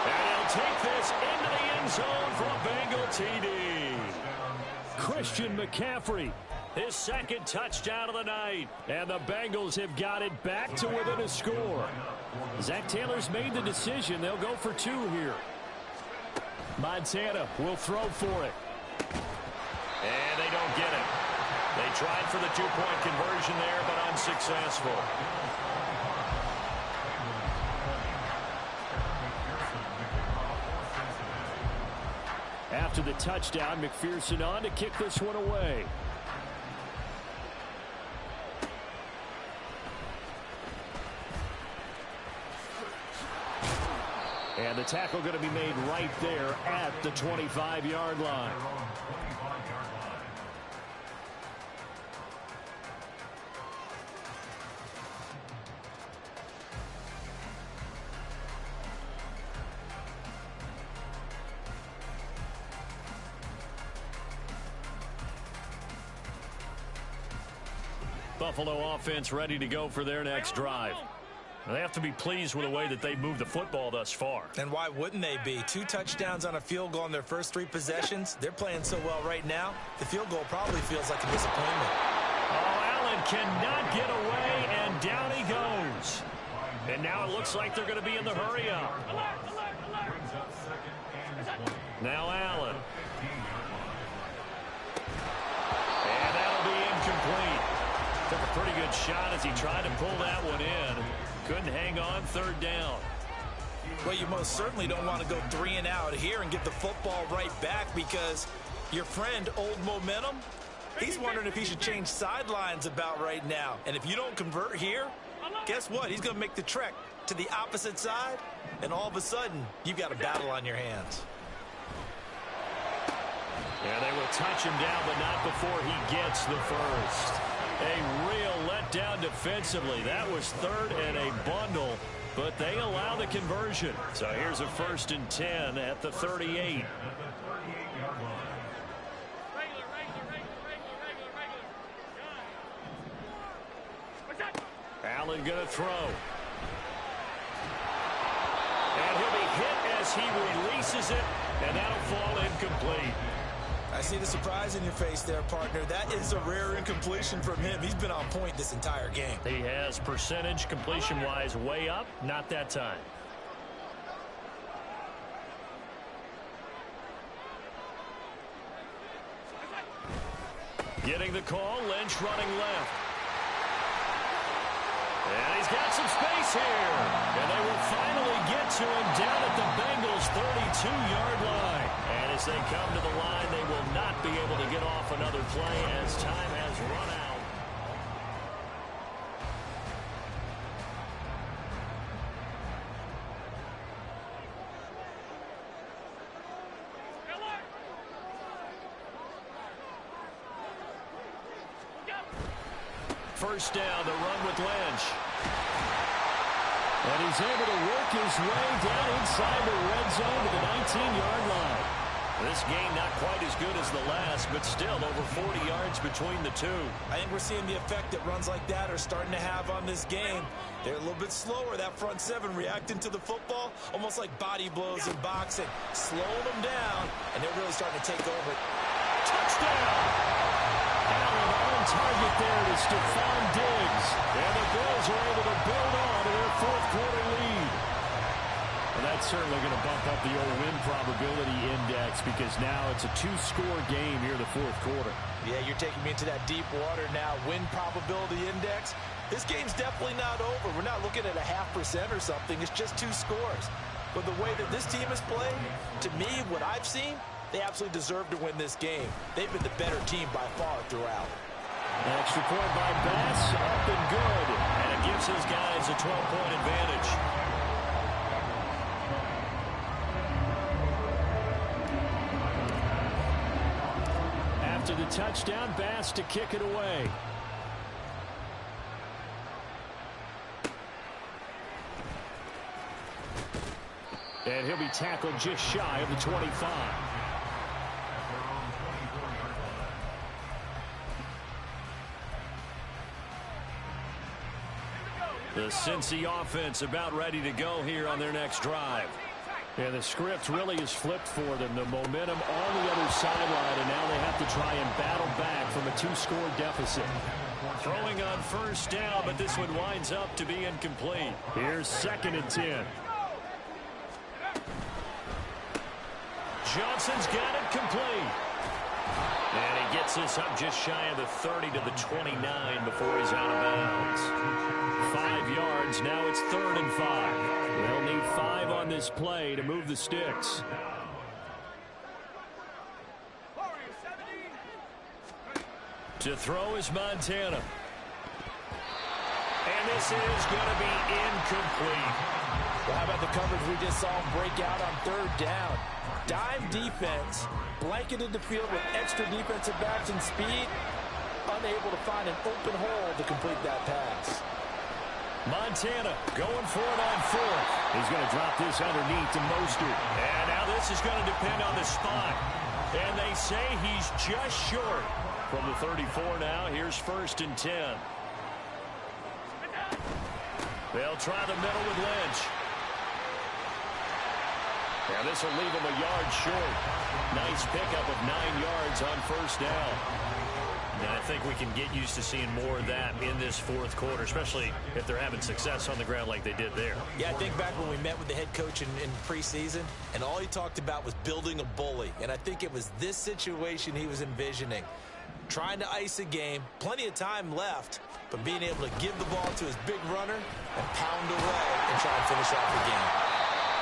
And he'll take this into the end zone for a Bengal TD. Christian McCaffrey, his second touchdown of the night. And the Bengals have got it back to within a score. Zach Taylor's made the decision. They'll go for 2 here. Montana will throw for it. And they don't get it. They tried for the 2-point conversion there, but unsuccessful. After the touchdown, McPherson on to kick this one away. And the tackle going to be made right there at the 25-yard line. Buffalo offense ready to go for their next drive. They have to be pleased with the way that they've moved the football thus far. And why wouldn't they be? 2 touchdowns on a field goal in their first 3 possessions. They're playing so well right now, the field goal probably feels like a disappointment. Oh, Allen cannot get away, and down he goes. And now it looks like they're going to be in the hurry-up. Now Allen. And that'll be incomplete. Took a pretty good shot as he tried to pull that one in. Couldn't hang on, 3rd down. Well, you most certainly don't want to go 3 and out here and get the football right back, because your friend, Old Momentum, he's wondering if he should change sidelines about right now. And if you don't convert here, guess what? He's going to make the trek to the opposite side, and all of a sudden, you've got a battle on your hands. And they will touch him down, but not before he gets the first. A real letdown defensively. That was 3rd and a bundle, but they allow the conversion. So here's a 1st and 10 at the 38. Allen going to throw. And he'll be hit as he releases it, and that'll fall incomplete. I see the surprise in your face there, partner. That is a rare incompletion from him. He's been on point this entire game. He has percentage completion-wise way up. Not that time. Getting the call, Lynch running left. And he's got some space here. And they will finally get to him down at the Bengals' 32-yard line. And as they come to the line, they will not be able to get off another play as time has run out. First down, the run with Lynch. And he's able to work his way down inside the red zone to the 19-yard line. This game not quite as good as the last, but still over 40 yards between the two. I think we're seeing the effect that runs like that are starting to have on this game. They're a little bit slower, that front 7, reacting to the football, almost like body blows in boxing, slowing them down, and they're really starting to take over. Touchdown! Allen on target there to Stephon Diggs. And the Bills are able to build on to their 4th quarter lead. And that's certainly going to bump up the old win probability index, because now it's a 2-score game here in the 4th quarter. Yeah, you're taking me into that deep water now. Win probability index. This game's definitely not over. We're not looking at a 0.5% or something. It's just 2 scores. But the way that this team is playing, to me, what I've seen, They absolutely deserve to win this game. They've been the better team by far throughout. Extra point by Bass, up and good. And it gives his guys a 12-point advantage. After the touchdown, Bass to kick it away. And he'll be tackled just shy of the 25. The Cincy offense about ready to go here on their next drive. And the script really is flipped for them. The momentum on the other sideline, and now they have to try and battle back from a 2-score deficit. Throwing on first down, but this one winds up to be incomplete. Here's 2nd and 10. Johnson's got it complete. And he gets this up just shy of the 30 to the 29 before he's out of bounds. 5 yards. Now it's 3rd and 5. They'll need 5 on this play to move the sticks. To throw is Montana. And this is going to be incomplete. Well, how about the coverage we just saw him break out on 3rd down? Dime defense, blanketed the field with extra defensive backs and speed, unable to find an open hole to complete that pass. Montana going for it on 4th. He's going to drop this underneath to Mostert. And now this is going to depend on the spot. And they say he's just short. From the 34 now, here's 1st and 10. They'll try the middle with Lynch. Yeah, this will leave him a yard short. Nice pickup of 9 yards on 1st down. And I think we can get used to seeing more of that in this 4th quarter, especially if they're having success on the ground like they did there. Yeah, I think back when we met with the head coach in preseason, and all he talked about was building a bully. And I think it was this situation he was envisioning. Trying to ice a game, plenty of time left, but being able to give the ball to his big runner and pound away and try and finish off the game.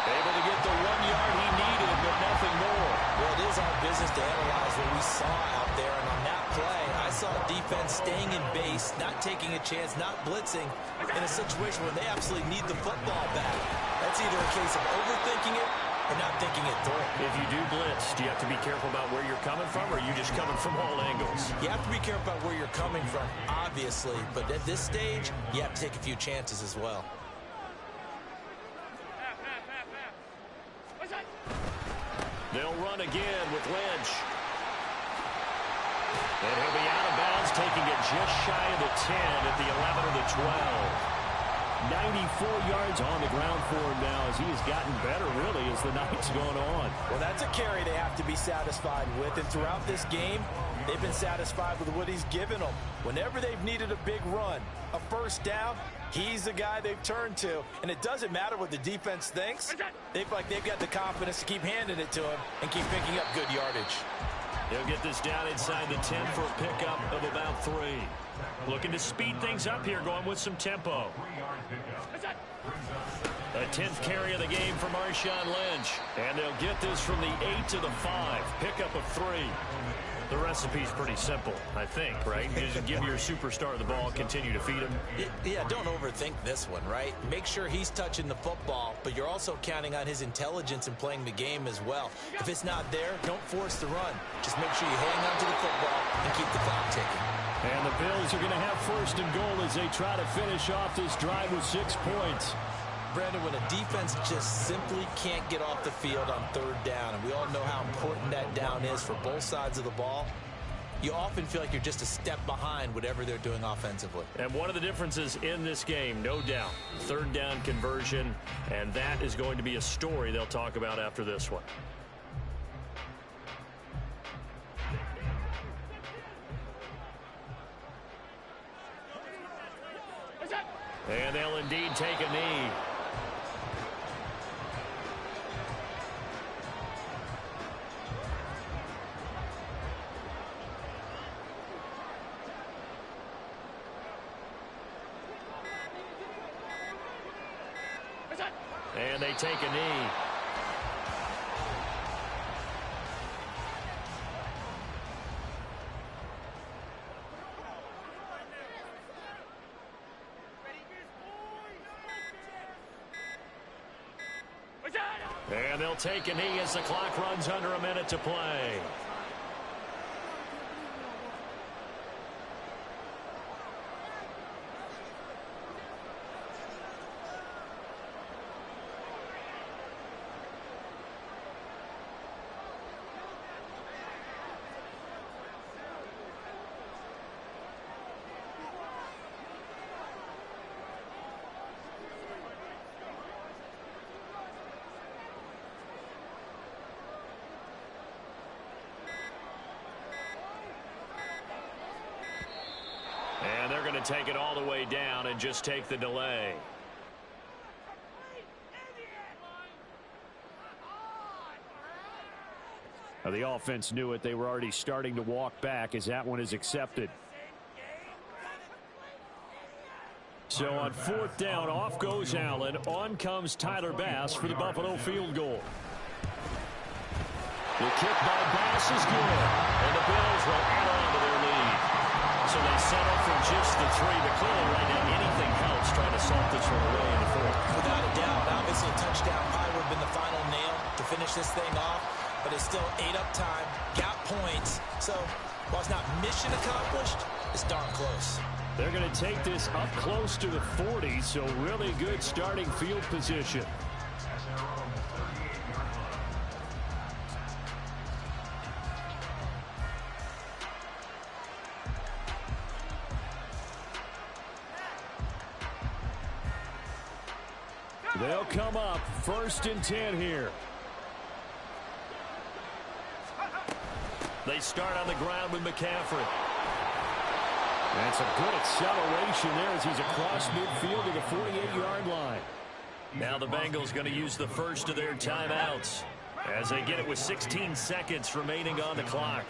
Able to get the 1 yard he needed, but nothing more. Well, it is our business to analyze what we saw out there, and on that play, I saw defense staying in base, not taking a chance, not blitzing, in a situation where they absolutely need the football back. That's either a case of overthinking it or not thinking it through. If you do blitz, do you have to be careful about where you're coming from, or are you just coming from all angles? You have to be careful about where you're coming from, obviously, but at this stage, you have to take a few chances as well. They'll run again with Lynch. And he'll be out of bounds, taking it just shy of the 10 at the 11 or the 12. 94 yards on the ground for him now as he has gotten better, really, as the night's gone on. Well, that's a carry they have to be satisfied with, and throughout this game, they've been satisfied with what he's given them. Whenever they've needed a big run, a 1st down, he's the guy they've turned to, and it doesn't matter what the defense thinks. They've got the confidence to keep handing it to him and keep picking up good yardage. He'll get this down inside the 10 for a pickup of about 3. Looking to speed things up here, going with some tempo. A 10th carry of the game for Marshawn Lynch. And they'll get this from the 8 to the 5. Pickup of 3. The recipe's pretty simple, I think, right? You just give your superstar the ball, continue to feed him. Yeah, don't overthink this one, right? Make sure he's touching the football, but you're also counting on his intelligence in playing the game as well. If it's not there, don't force the run. Just make sure you hang on to the football and keep the clock ticking. And the Bills are going to have 1st and goal as they try to finish off this drive with 6 points. Brandon, when a defense just simply can't get off the field on 3rd down, and we all know how important that down is for both sides of the ball, you often feel like you're just a step behind whatever they're doing offensively. And one of the differences in this game, no doubt, 3rd down conversion, and that is going to be a story they'll talk about after this one. And they'll indeed take a knee. And they take a knee. And they'll take a knee as the clock runs under a minute to play. And they're going to take it all the way down and just take the delay. Now, the offense knew it. They were already starting to walk back as that one is accepted. So on fourth down, off goes Allen. On comes Tyler Bass for the Buffalo field goal. The kick by Bass is good. And the Bills will add on to their lead. So they settle for just the 3. But clearly right now anything helps trying to salt this one away in the fourth. Without a doubt. Obviously a touchdown probably would have been the final nail to finish this thing off. But it's still 8 up time. Got points. So while it's not mission accomplished, it's darn close. They're going to take this up close to the 40. So really good starting field position. They'll come up 1st and 10 here. They start on the ground with McCaffrey. That's a good acceleration there as he's across midfield to the 48-yard line. Now the Bengals going to use the first of their timeouts as they get it with 16 seconds remaining on the clock.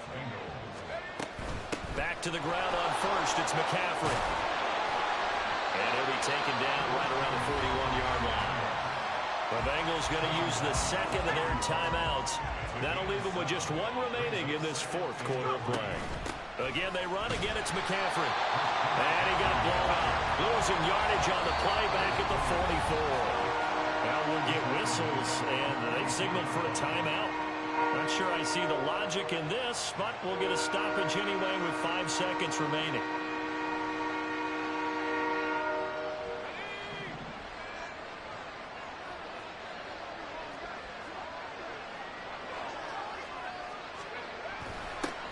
Back to the ground on first. It's McCaffrey. And he'll be taken down right around the 41-yard line. The Bengals going to use the second of their timeouts. That'll leave them with just 1 remaining in this fourth quarter of play. Again, they run. Again, it's McCaffrey. And he got blown up. Losing yardage on the play back at the 44. Now we'll get whistles, and they've signaled for a timeout. Not sure I see the logic in this, but we'll get a stoppage anyway with 5 seconds remaining.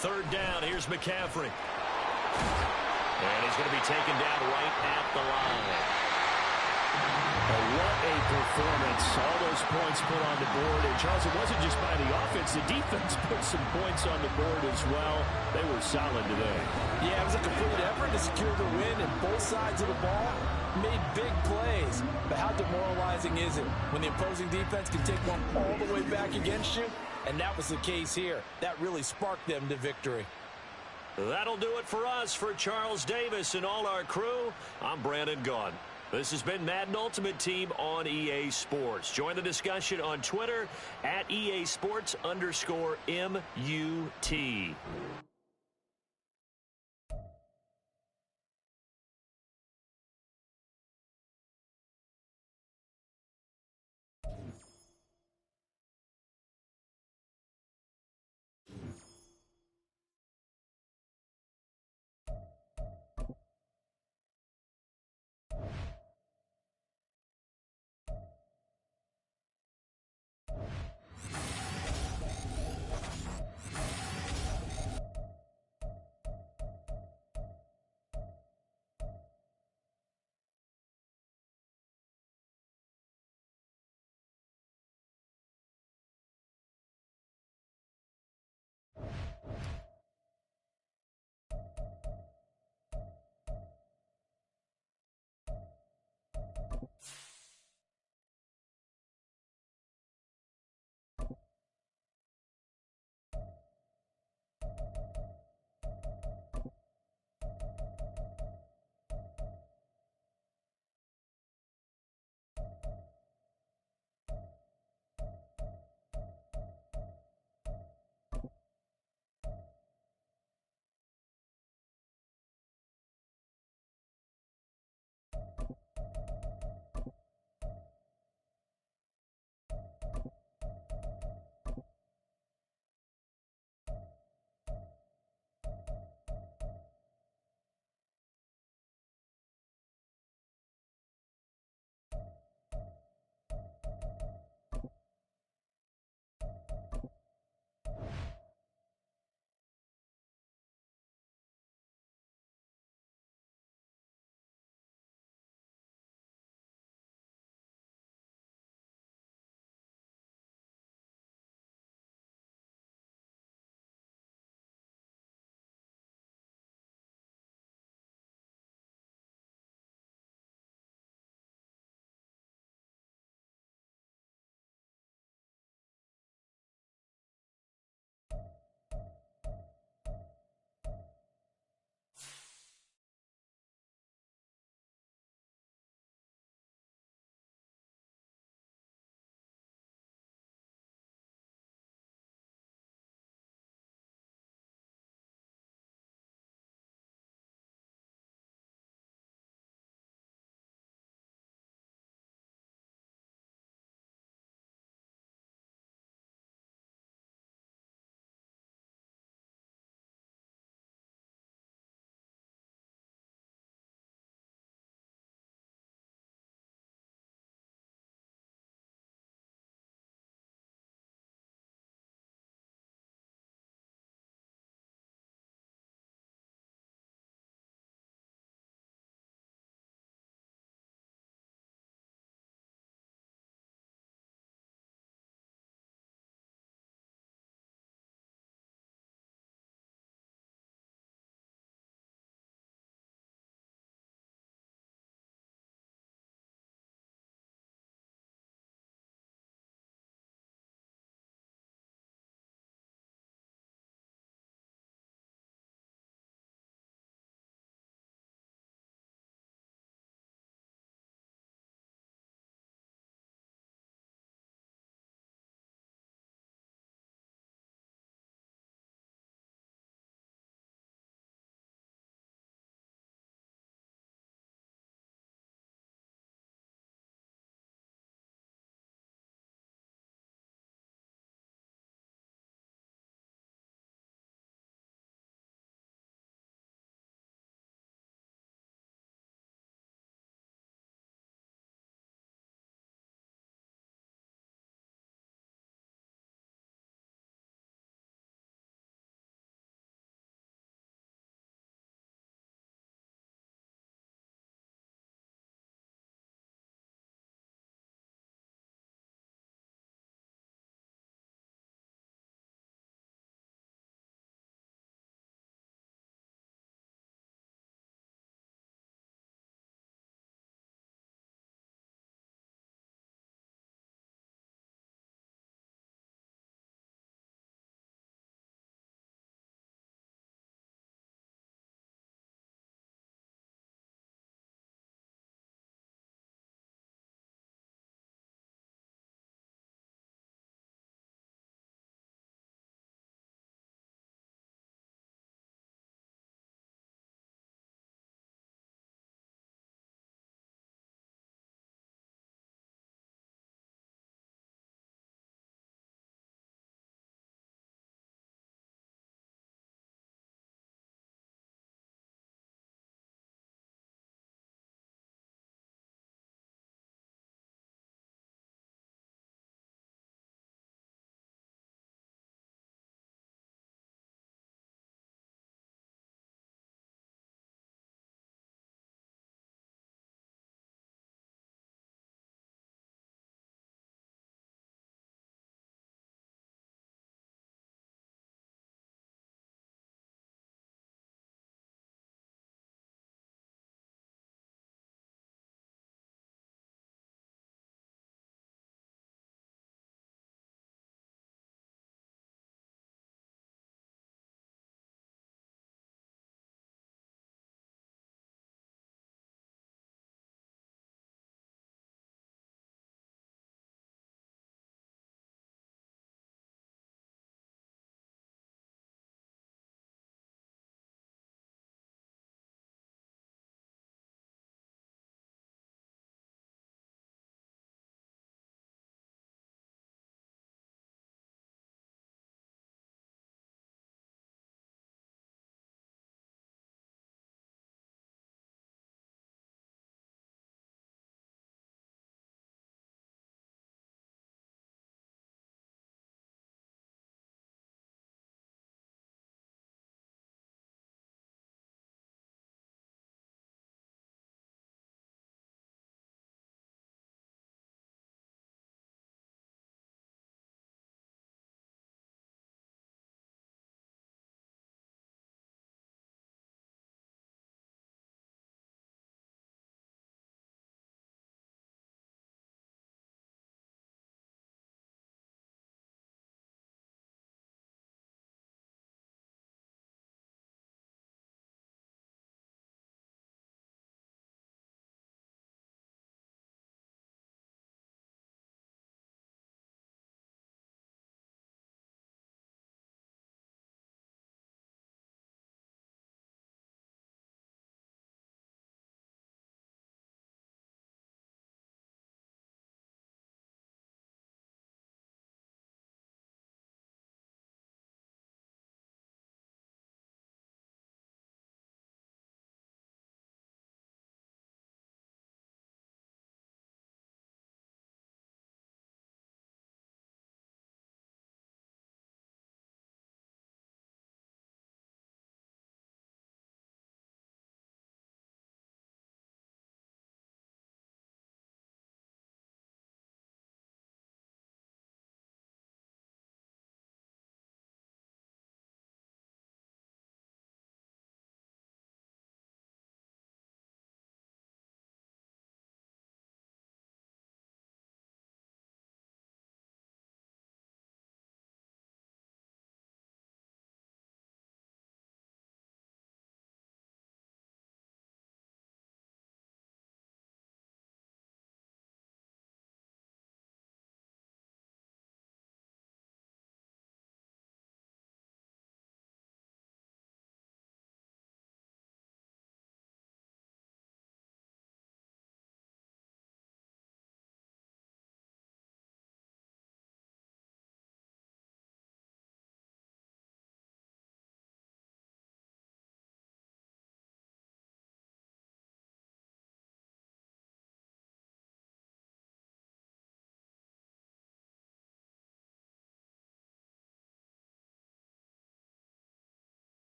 Third down, here's McCaffrey. And he's going to be taken down right at the line. What a performance. All those points put on the board. And Charles, it wasn't just by the offense. The defense put some points on the board as well. They were solid today. Yeah, it was a complete effort to secure the win, and both sides of the ball made big plays. But how demoralizing is it when the opposing defense can take one all the way back against you? And that was the case here. That really sparked them to victory. That'll do it for us. For Charles Davis and all our crew, I'm Brandon Gaudin. This has been Madden Ultimate Team on EA Sports. Join the discussion on Twitter at EASports_MUT.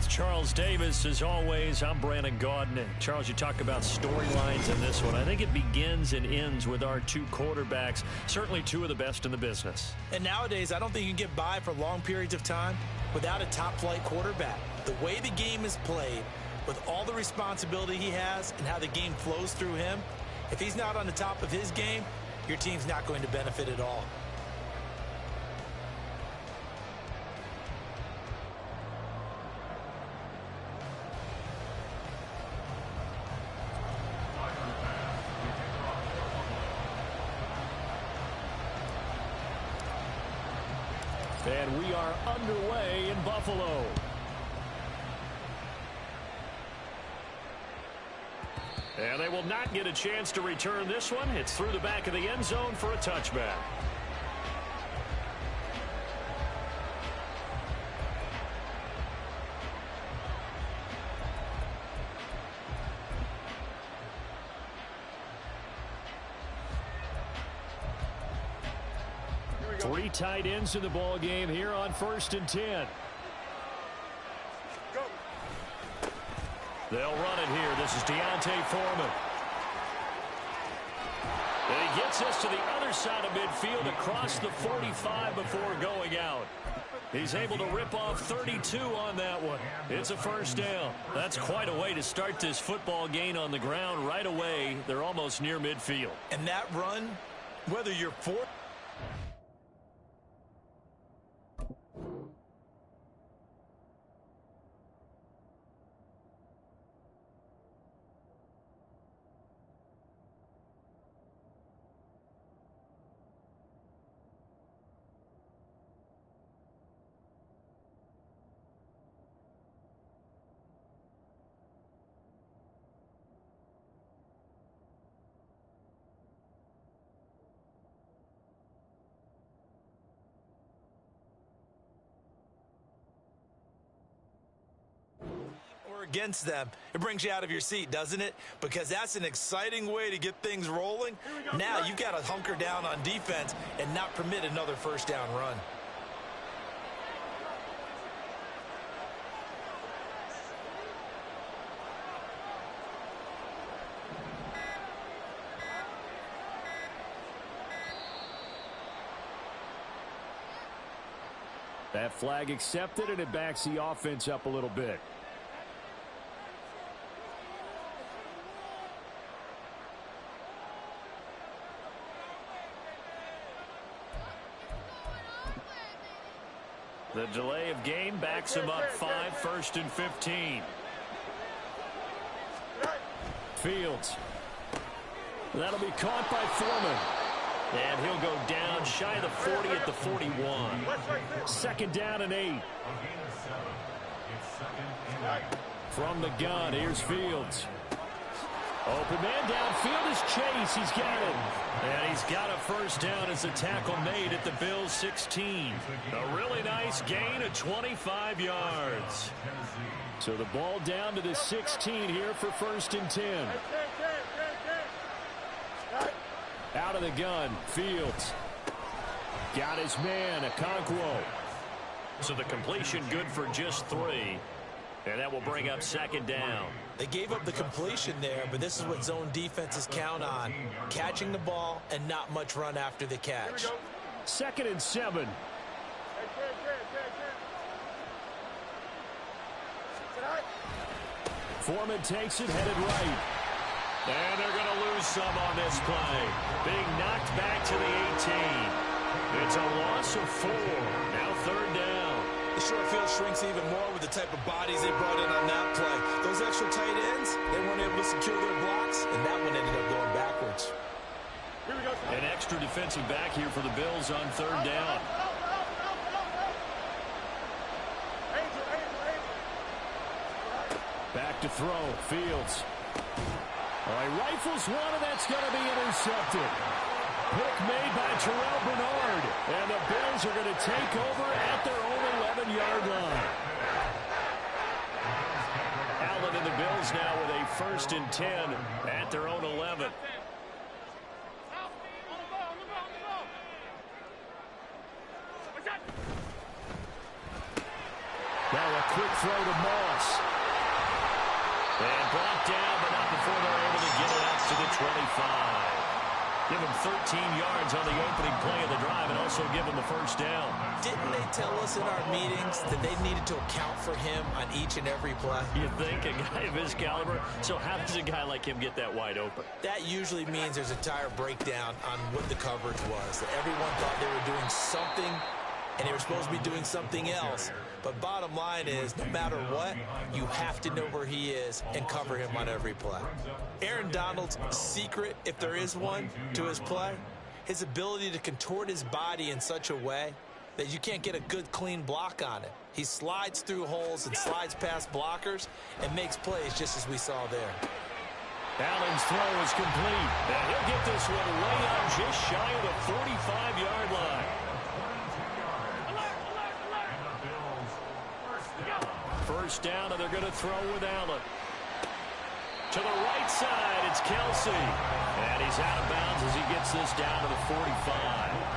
with Charles Davis. As always, I'm Brandon Gaudin. And Charles, you talk about storylines in this one. I think it begins and ends with our two quarterbacks, certainly two of the best in the business. And nowadays, I don't think you can get by for long periods of time without a top-flight quarterback. The way the game is played, with all the responsibility he has and how the game flows through him, if he's not on the top of his game, your team's not going to benefit at all. And we are underway in Buffalo. And they will not get a chance to return this one. It's through the back of the end zone for a touchback. Three tight ends in the ball game here on 1st and 10. They'll run it here. This is D'Onta Foreman. And he gets us to the other side of midfield across the 45 before going out. He's able to rip off 32 on that one. It's a first down. That's quite a way to start this football game on the ground right away. They're almost near midfield. And that run, whether you're fourth, against them, it brings you out of your seat, doesn't it? Because that's an exciting way to get things rolling. Now you've got to hunker down on defense and not permit another first down run. That flag accepted, and it backs the offense up a little bit. The delay of game backs him up 5, 1st and 15. Fields. That'll be caught by Foreman. And he'll go down shy of the 40 at the 41. 2nd down and 8. From the gun, here's Fields. Open man downfield is Chase. He's got it. And he's got a first down as a tackle made at the Bills' 16. A really nice gain of 25 yards. So the ball down to the 16 here for 1st and 10. Out of the gun, Fields. Got his man, Okonkwo. So the completion good for just 3. And that will bring up 2nd down. They gave up the completion there, but this is what zone defenses count on. Catching the ball and not much run after the catch. 2nd and 7. Foreman takes it, headed right. And they're going to lose some on this play. Being knocked back to the 18. It's a loss of 4. Now 3rd down. The short field shrinks even more with the type of bodies they brought in on that play. Those extra tight ends, they weren't able to secure their blocks, and that one ended up going backwards. An extra defensive back here for the Bills on 3rd down. Back to throw, Fields. He rifles one, and that's going to be intercepted. Pick made by Terrell Bernard. And the Bills are going to take over at their own 11-yard line. Allen and the Bills now with a 1st and 10 at their own 11. Now a quick throw to Moss. And brought down, but not before they're able to get it up to the 25. Give him 13 yards on the opening play of the drive and also give him the first down. Didn't they tell us in our meetings that they needed to account for him on each and every play? You think a guy of his caliber? So how does a guy like him get that wide open? That usually means there's a entire breakdown on what the coverage was. That everyone thought they were doing something, and they were supposed to be doing something else. But bottom line is, no matter what, you have to know where he is and cover him on every play. Aaron Donald's secret, if there is one, to his play, his ability to contort his body in such a way that you can't get a good, clean block on it. He slides through holes and slides past blockers and makes plays just as we saw there. Allen's throw is complete. And he'll get this one way up just shy of the 45-yard line. First down, and they're going to throw with Allen. To the right side, it's Kelsey. And he's out of bounds as he gets this down to the 45.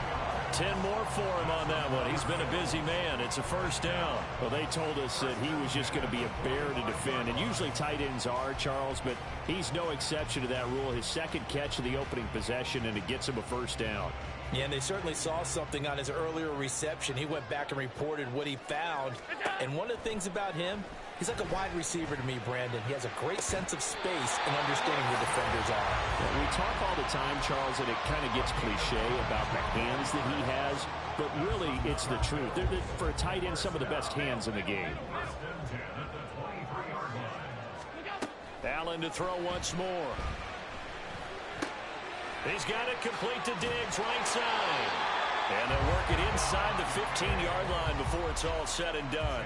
10 more for him on that one. He's been a busy man. It's a first down. Well, they told us that he was just going to be a bear to defend. And usually tight ends are, Charles, but he's no exception to that rule. His second catch of the opening possession, and it gets him a first down. Yeah, and they certainly saw something on his earlier reception. He went back and reported what he found. And one of the things about him, he's like a wide receiver to me, Brandon. He has a great sense of space and understanding where defenders are. Yeah, we talk all the time, Charles, and it kind of gets cliche about the hands that he has. But really, it's the truth. For a tight end, some of the best hands in the game. Allen to throw once more. He's got it complete to Diggs, right side. And they'll work it inside the 15-yard line before it's all said and done.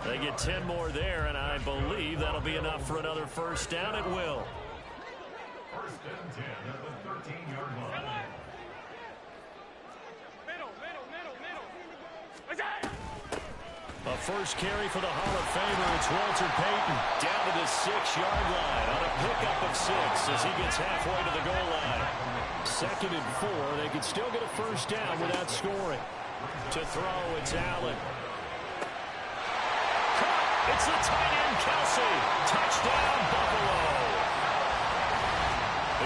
They get 10 more there, and I believe that'll be enough for another first down. It will. First and 10 at the 13-yard line. A first carry for the Hall of Famer. It's Walter Payton down to the 6-yard line on a pickup of 6 as he gets halfway to the goal line. 2nd and 4. They can still get a first down without scoring. To throw, it's Allen. Caught. It's the tight end, Kelsey. Touchdown, Buffalo.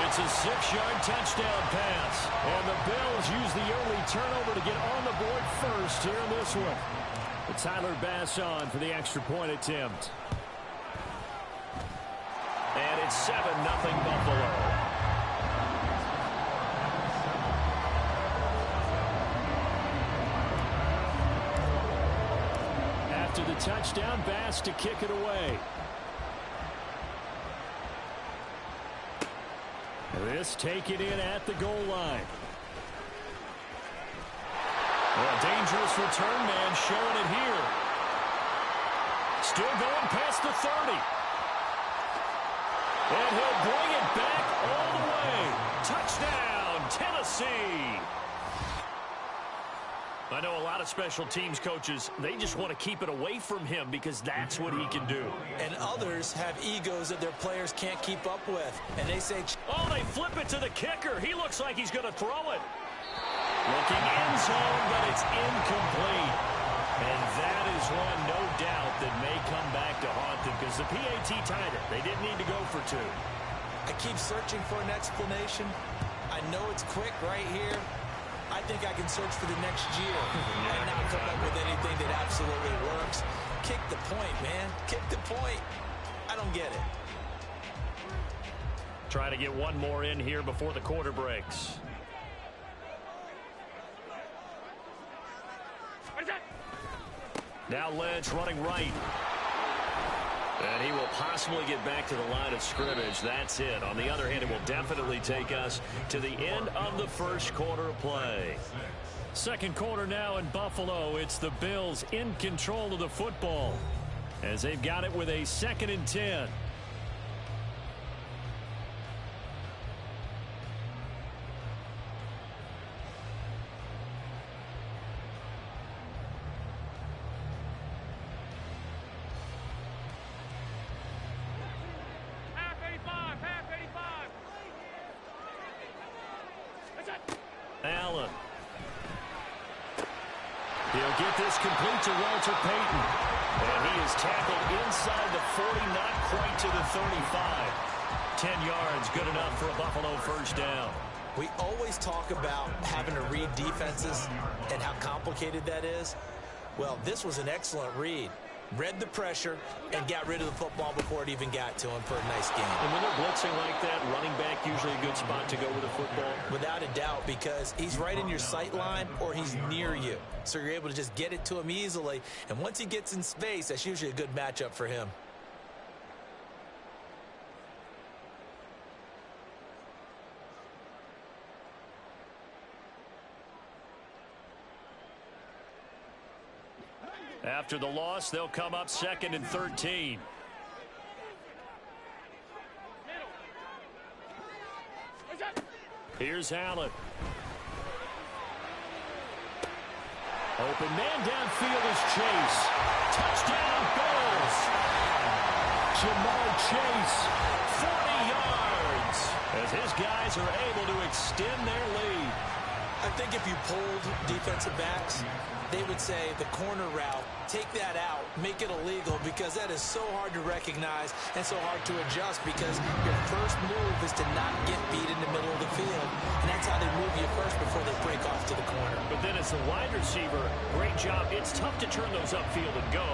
It's a 6-yard touchdown pass. And the Bills use the early turnover to get on the board first here in this one. But Tyler Bass on for the extra point attempt. And it's 7-0 Buffalo. After the touchdown, Bass to kick it away. This taken in at the goal line. A dangerous return man showing it here. Still going past the 30. And he'll bring it back all the way. Touchdown, Tennessee. I know a lot of special teams coaches, they just want to keep it away from him because that's what he can do. And others have egos that their players can't keep up with. And they say, oh, they flip it to the kicker. He looks like he's going to throw it. Looking end zone, but it's incomplete. And that is one, no doubt, that may come back to haunt them because the PAT tied it. They didn't need to go for 2. I keep searching for an explanation. I know it's quick right here. I think I can search for the next year and not come up with anything that absolutely works. Kick the point, man. Kick the point. I don't get it. Try to get one more in here before the quarter breaks. Now Lynch running right. And he will possibly get back to the line of scrimmage. That's it. On the other hand, it will definitely take us to the end of the first quarter of play. Second quarter now in Buffalo. It's the Bills in control of the football as they've got it with a 2nd and 10. Allen. He'll get this complete to Walter Payton. And he is tackled inside the 40, not quite to the 35. 10 yards, good enough for a Buffalo first down. We always talk about having to read defenses and how complicated that is. Well, this was an excellent read. Read the pressure and got rid of the football before it even got to him for a nice game. And when they're blitzing like that, running back usually a good spot to go with the football. Without a doubt, because he's right in your sight line or he's near you. So you're able to just get it to him easily. And once he gets in space, that's usually a good matchup for him. After the loss, they'll come up 2nd and 13. Here's Allen. Open man downfield is Chase. Touchdown Bills. Jamar Chase, 40 yards. As his guys are able to extend their lead. I think if you pulled defensive backs, they would say the corner route, take that out, make it illegal, because that is so hard to recognize and so hard to adjust, because your first move is to not get beat in the middle of the field. And that's how they move you first before they break off to the corner. But then as the wide receiver, great job. It's tough to turn those upfield and go,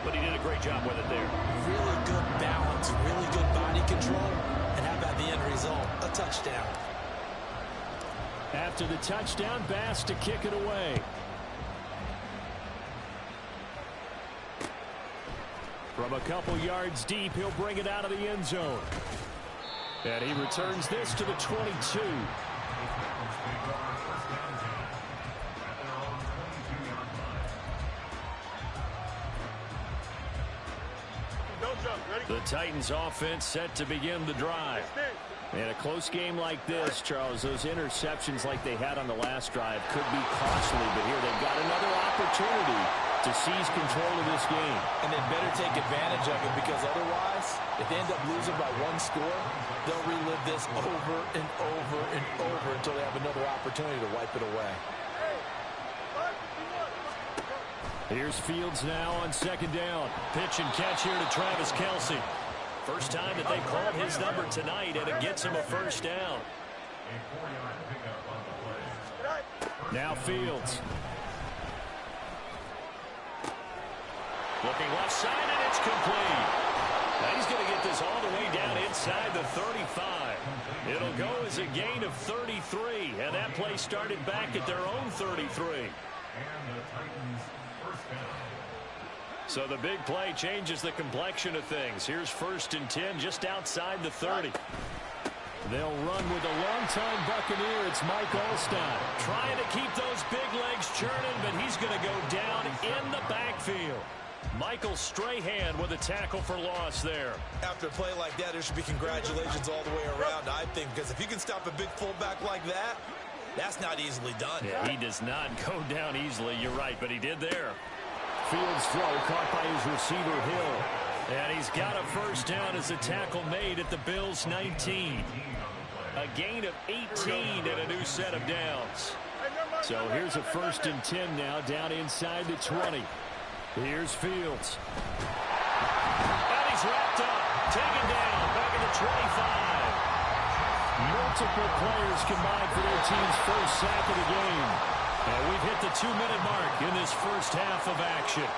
but he did a great job with it there. Really good balance, really good body control. And how about the end result? A touchdown. After the touchdown, Bass to kick it away. From a couple yards deep, he'll bring it out of the end zone. And he returns this to the 22. The Titans offense set to begin the drive. In a close game like this, Charles, those interceptions like they had on the last drive could be costly, but here they've got another opportunity to seize control of this game. And they better take advantage of it, because otherwise, if they end up losing by one score, they'll relive this over and over and over until they have another opportunity to wipe it away. Here's Fields now on 2nd down. Pitch and catch here to Travis Kelce. First time that they've called his number tonight, and it gets him a first down. Now Fields. Looking left side, and it's complete. Now he's going to get this all the way down inside the 35. It'll go as a gain of 33, and that play started back at their own 33. So the big play changes the complexion of things. Here's 1st and 10 just outside the 30. They'll run with a longtime Buccaneer. It's Mike Alstott. Trying to keep those big legs churning, but he's going to go down in the backfield. Michael Strahan with a tackle for loss there. After a play like that, there should be congratulations all the way around, I think, because if you can stop a big fullback like that, that's not easily done. Yeah, he does not go down easily. You're right, but he did there. Fields throw caught by his receiver Hill. And he's got a first down as a tackle made at the Bills' 19. A gain of 18 and a new set of downs. So here's a 1st and 10 now down inside the 20. Here's Fields. And he's wrapped up. Taken down back at the 25. Multiple players combined for their team's first sack of the game. And we've hit the 2-minute mark in this first half of action.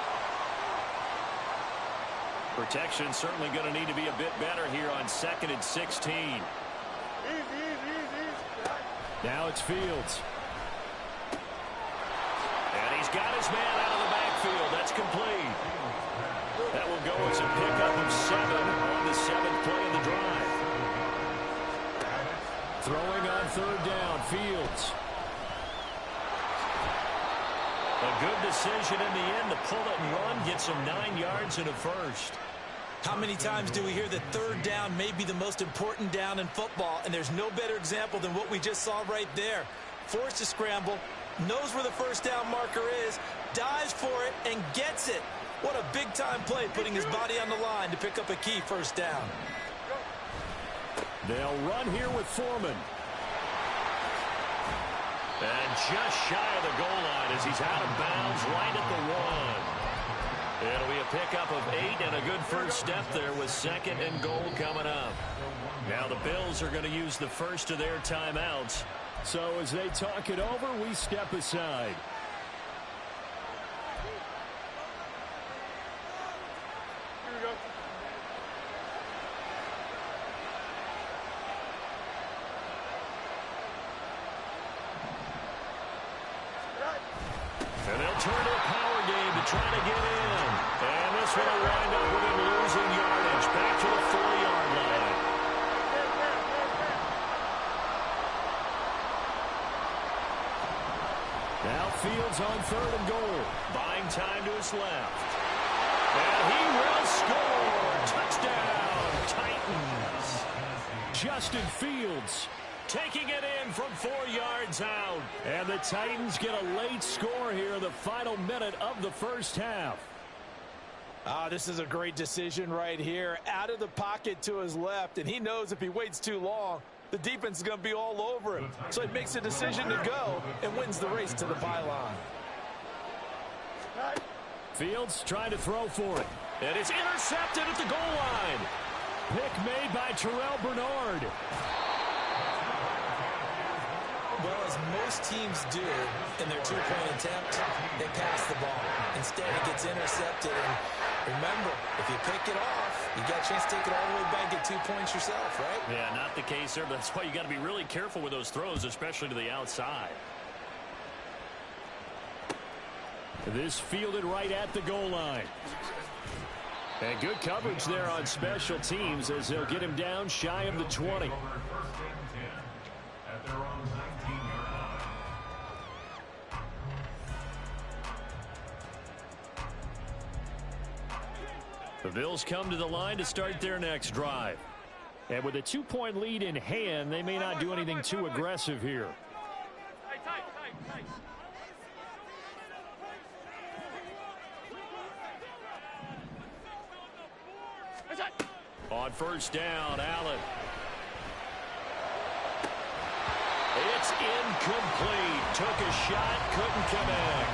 Protection certainly going to need to be a bit better here on 2nd and 16. Now it's Fields. And he's got his man out of the backfield. That's complete. That will go as a pickup of 7 on the 7th play of the drive. Throwing on 3rd down, Fields. A good decision in the end to pull it and run, get some 9 yards and a first. How many times do we hear that 3rd down may be the most important down in football, and there's no better example than what we just saw right there. Forced to scramble, knows where the first down marker is, dives for it, and gets it. What a big-time play, putting his body on the line to pick up a key first down. They'll run here with Foreman. And just shy of the goal line as he's out of bounds right at the 1. It'll be a pickup of 8 and a good first step there with 2nd and goal coming up. Now the Bills are going to use the first of their timeouts. So as they talk it over, we step aside. And they'll turn to a power game to try to get in. And this one will wind up with him losing yardage back to the 4-yard line. Now Fields on 3rd and goal. Buying time to his left. And he will score. Touchdown, Titans. Justin Fields taking it in from 4 yards out. And the Titans get a late score here in the final minute of the first half. This is a great decision right here. Out of the pocket to his left, and he knows if he waits too long, the defense is going to be all over him. So he makes a decision to go and wins the race to the pylon. Fields trying to throw for it. And it's intercepted at the goal line. Pick made by Terrell Bernard. Well, as most teams do in their two-point attempt, they pass the ball. Instead, it gets intercepted. And remember, if you pick it off, you got a chance to take it all the way back and get 2 points yourself, right? Yeah, not the case there, but that's why you got to be really careful with those throws, especially to the outside. This fielded right at the goal line. And good coverage there on special teams as they'll get him down shy of the 20. At their own 19-yard line. The Bills come to the line to start their next drive. And with a 2-point lead in hand, they may not do anything too aggressive here. On first down, Allen. It's incomplete. Took a shot, couldn't connect.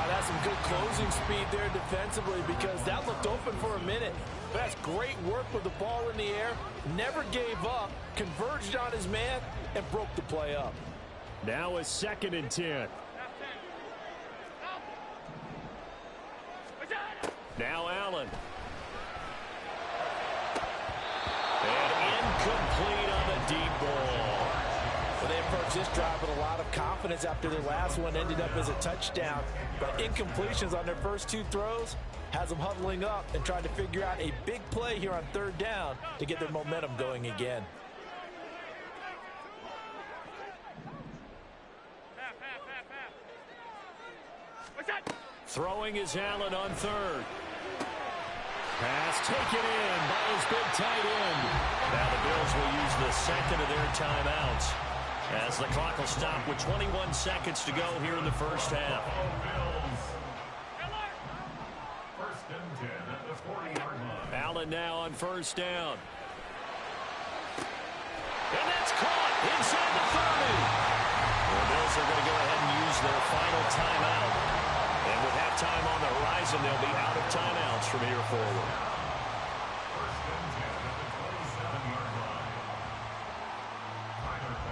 That's some good closing speed there defensively because that looked open for a minute. But that's great work with the ball in the air. Never gave up, converged on his man, and broke the play up. Now a 2nd and 10. Now Allen. And incomplete on the deep ball. Well, they approached this drive with a lot of confidence after their last one ended up as a touchdown. But incompletions on their first 2 throws has them huddling up and trying to figure out a big play here on 3rd down to get their momentum going again. Throwing is Allen on 3rd. Pass taken in by his big tight end. Now the Bills will use the 2nd of their timeouts as the clock will stop with 21 seconds to go here in the first half. First and 10 at the 40-yard line. Allen now on first down. And that's caught inside the 30. The Bills are going to go ahead and use their final timeout. And with halftime on the horizon, they'll be out of timeouts from here forward. First and 10 at the 27-yard line.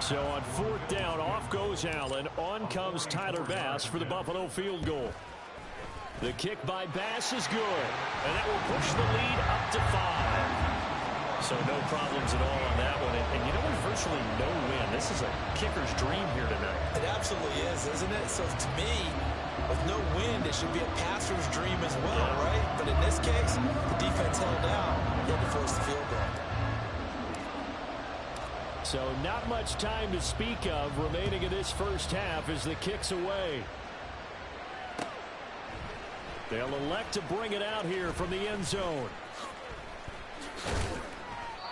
So on 4th down, off goes Allen. On comes Tyler Bass for the Buffalo field goal. The kick by Bass is good. And that will push the lead up to 5. So no problems at all on that one. And you know, there's virtually no win. This is a kicker's dream here tonight. It absolutely is, isn't it? So to me, with no wind, it should be a passer's dream as well, right? But in this case, the defense held out. They had to force the field goal. So not much time to speak of remaining in this first half as the kick's away. They'll elect to bring it out here from the end zone.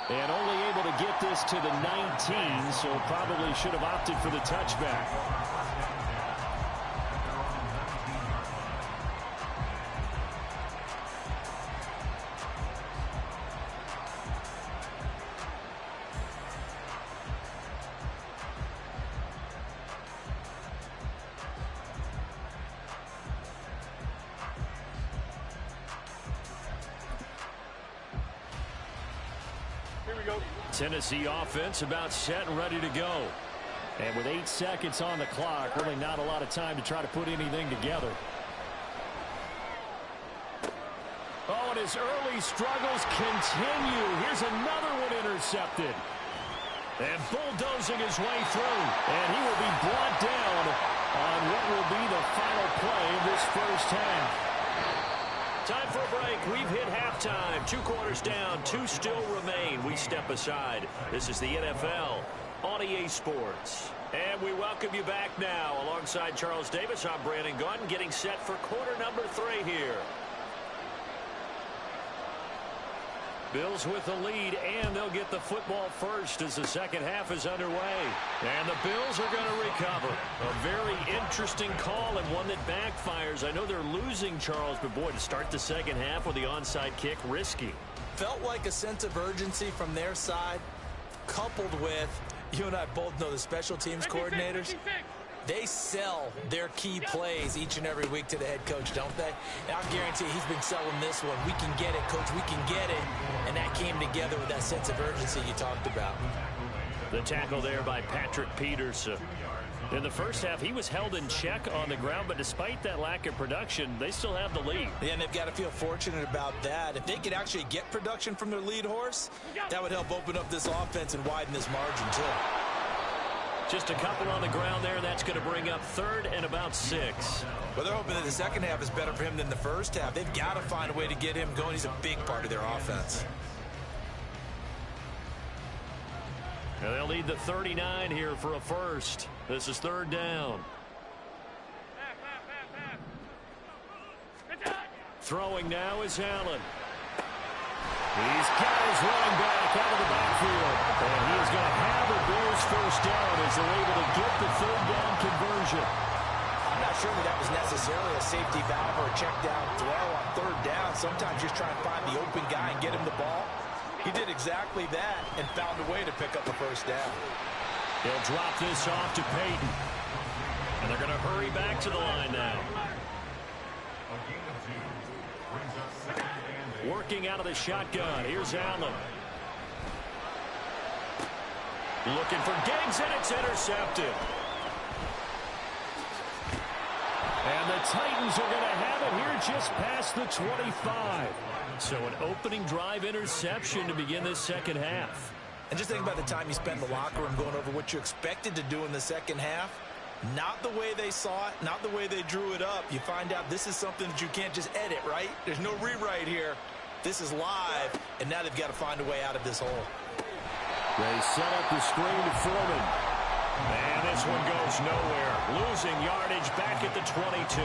And only able to get this to the 19, so probably should have opted for the touchback. Tennessee offense about set and ready to go. And with 8 seconds on the clock, really not a lot of time to try to put anything together. Oh, and his early struggles continue. Here's another one intercepted. And bulldozing his way through. And he will be brought down on what will be the final play of this first half. Time for a break. We've hit halftime. 2 quarters down. 2 still remain. We step aside. This is the NFL on EA Sports. And we welcome you back now. Alongside Charles Davis, I'm Brandon Gaudin, getting set for quarter number 3 here. Bills with the lead, and they'll get the football first as the second half is underway. And the Bills are going to recover. A very interesting call and one that backfires. I know they're losing, Charles, but boy, to start the second half with the onside kick, risky. Felt like a sense of urgency from their side, coupled with, you and I both know the special teams coordinators. They sell their key plays each and every week to the head coach, don't they? And I guarantee he's been selling this one. We can get it, coach. We can get it. And that came together with that sense of urgency you talked about. The tackle there by Patrick Peterson. In the first half, he was held in check on the ground, but despite that lack of production, they still have the lead. Yeah, and they've got to feel fortunate about that. If they could actually get production from their lead horse, that would help open up this offense and widen this margin, too. Just a couple on the ground there. That's going to bring up 3rd and about 6. Well, they're hoping that the second half is better for him than the first half. They've got to find a way to get him going. He's a big part of their offense. And they'll need the 39 here for a first. This is 3rd down. Throwing now is Allen. He's got his running back out of the backfield. And he is going to have a Bills first down as they're able to get the 3rd down conversion. I'm not sure that was necessarily a safety valve or a check down throw on 3rd down. Sometimes just try and find the open guy and get him the ball. He did exactly that and found a way to pick up the first down. He'll drop this off to Peyton. And they're going to hurry back to the line now. Working out of the shotgun. Here's Allen. Looking for Diggs, and it's intercepted. And the Titans are going to have it here just past the 25. So an opening drive interception to begin this second half. And just think about the time you spent in the locker room going over what you expected to do in the second half. Not the way they saw it, not the way they drew it up. You find out this is something that you can't just edit, right? There's no rewrite here. This is live, and now they've got to find a way out of this hole. They set up the screen to Foreman. And this one goes nowhere. Losing yardage back at the 22.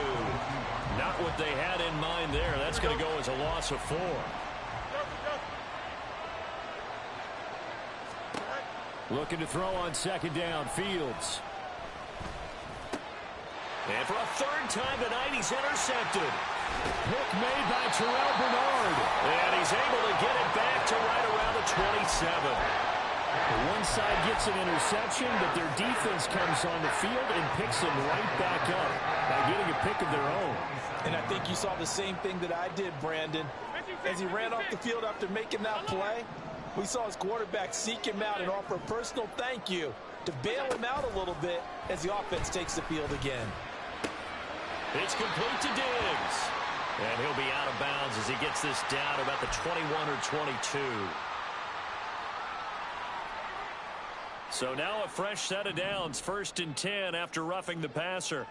Not what they had in mind there. That's going to go as a loss of 4. Looking to throw on 2nd down, Fields. And for a 3rd time tonight, he's intercepted. Pick made by Terrell Bernard. And he's able to get it back to right around the 27. One side gets an interception, but their defense comes on the field and picks them right back up by getting a pick of their own. And I think you saw the same thing that I did, Brandon. As he ran off the field after making that play, we saw his quarterback seek him out and offer a personal thank you to bail him out a little bit as the offense takes the field again. It's complete to Diggs. And he'll be out of bounds as he gets this down about the 21 or 22. So now a fresh set of downs, 1st and 10 after roughing the passer.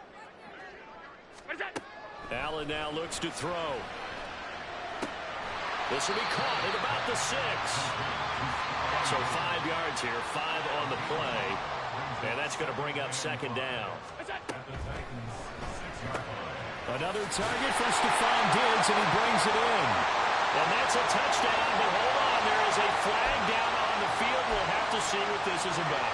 Allen now looks to throw. This will be caught at about the 6. So 5 yards here, 5 on the play. And that's going to bring up 2nd down. Another target for Stephon Diggs, and he brings it in. And that's a touchdown, but hold on, there is a flag down on the field. We'll have to see what this is about.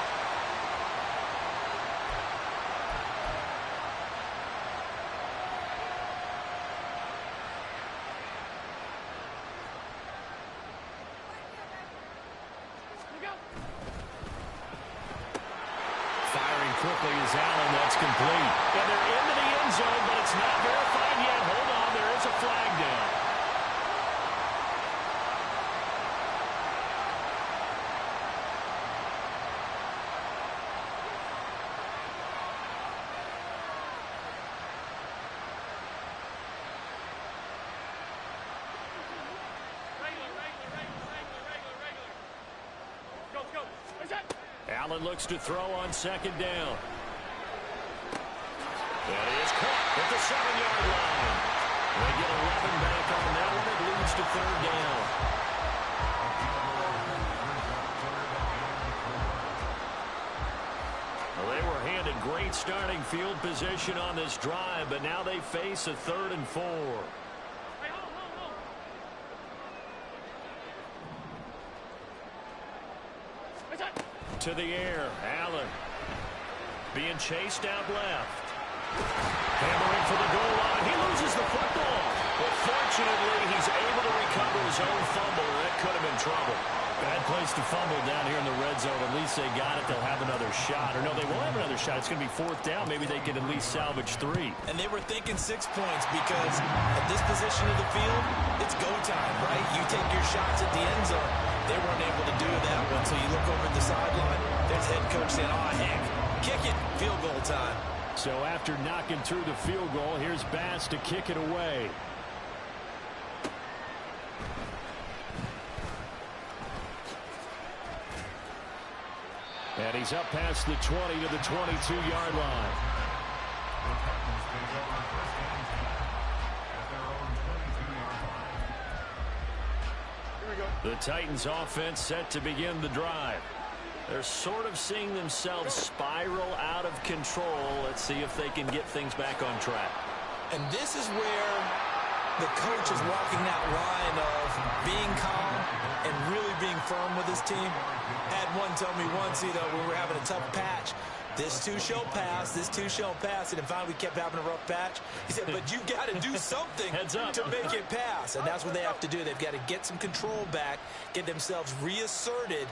Firing quickly is Allen. That's complete. And they're into the end zone, but it's not verified yet. Hold on, there is a flag down. Allen looks to throw on second down. That is caught at the 7-yard line. They get 11 back on that one. It leads to third down. Well, they were handed great starting field position on this drive, but now they face a 3rd and 4. To the air, Allen being chased out left. Hammering for the goal line. He loses the football. But fortunately, he's able to recover his own fumble. That could have been trouble. Bad place to fumble down here in the red zone. At least they got it. They'll have another shot. Or no, they won't have another shot. It's going to be 4th down. Maybe they can at least salvage 3. And they were thinking 6 points because at this position of the field, it's go time, right? You take your shots at the end zone. They weren't able to do that one. So you look over at the sideline. There's head coach saying, oh, heck, kick it. Field goal time. So after knocking through the field goal, here's Bass to kick it away. And he's up past the 20 to the 22-yard line. The Titans offense set to begin the drive. They're sort of seeing themselves spiral out of control. Let's see if they can get things back on track. And this is where the coach is walking that line of being calm and really being firm with his team. Had one tell me once, you know, when we were having a tough patch, this too shall pass, this too shall pass. And finally we kept having a rough patch. He said, but you've got to do something to make it pass. And that's what they have to do. They've got to get some control back, get themselves reasserted,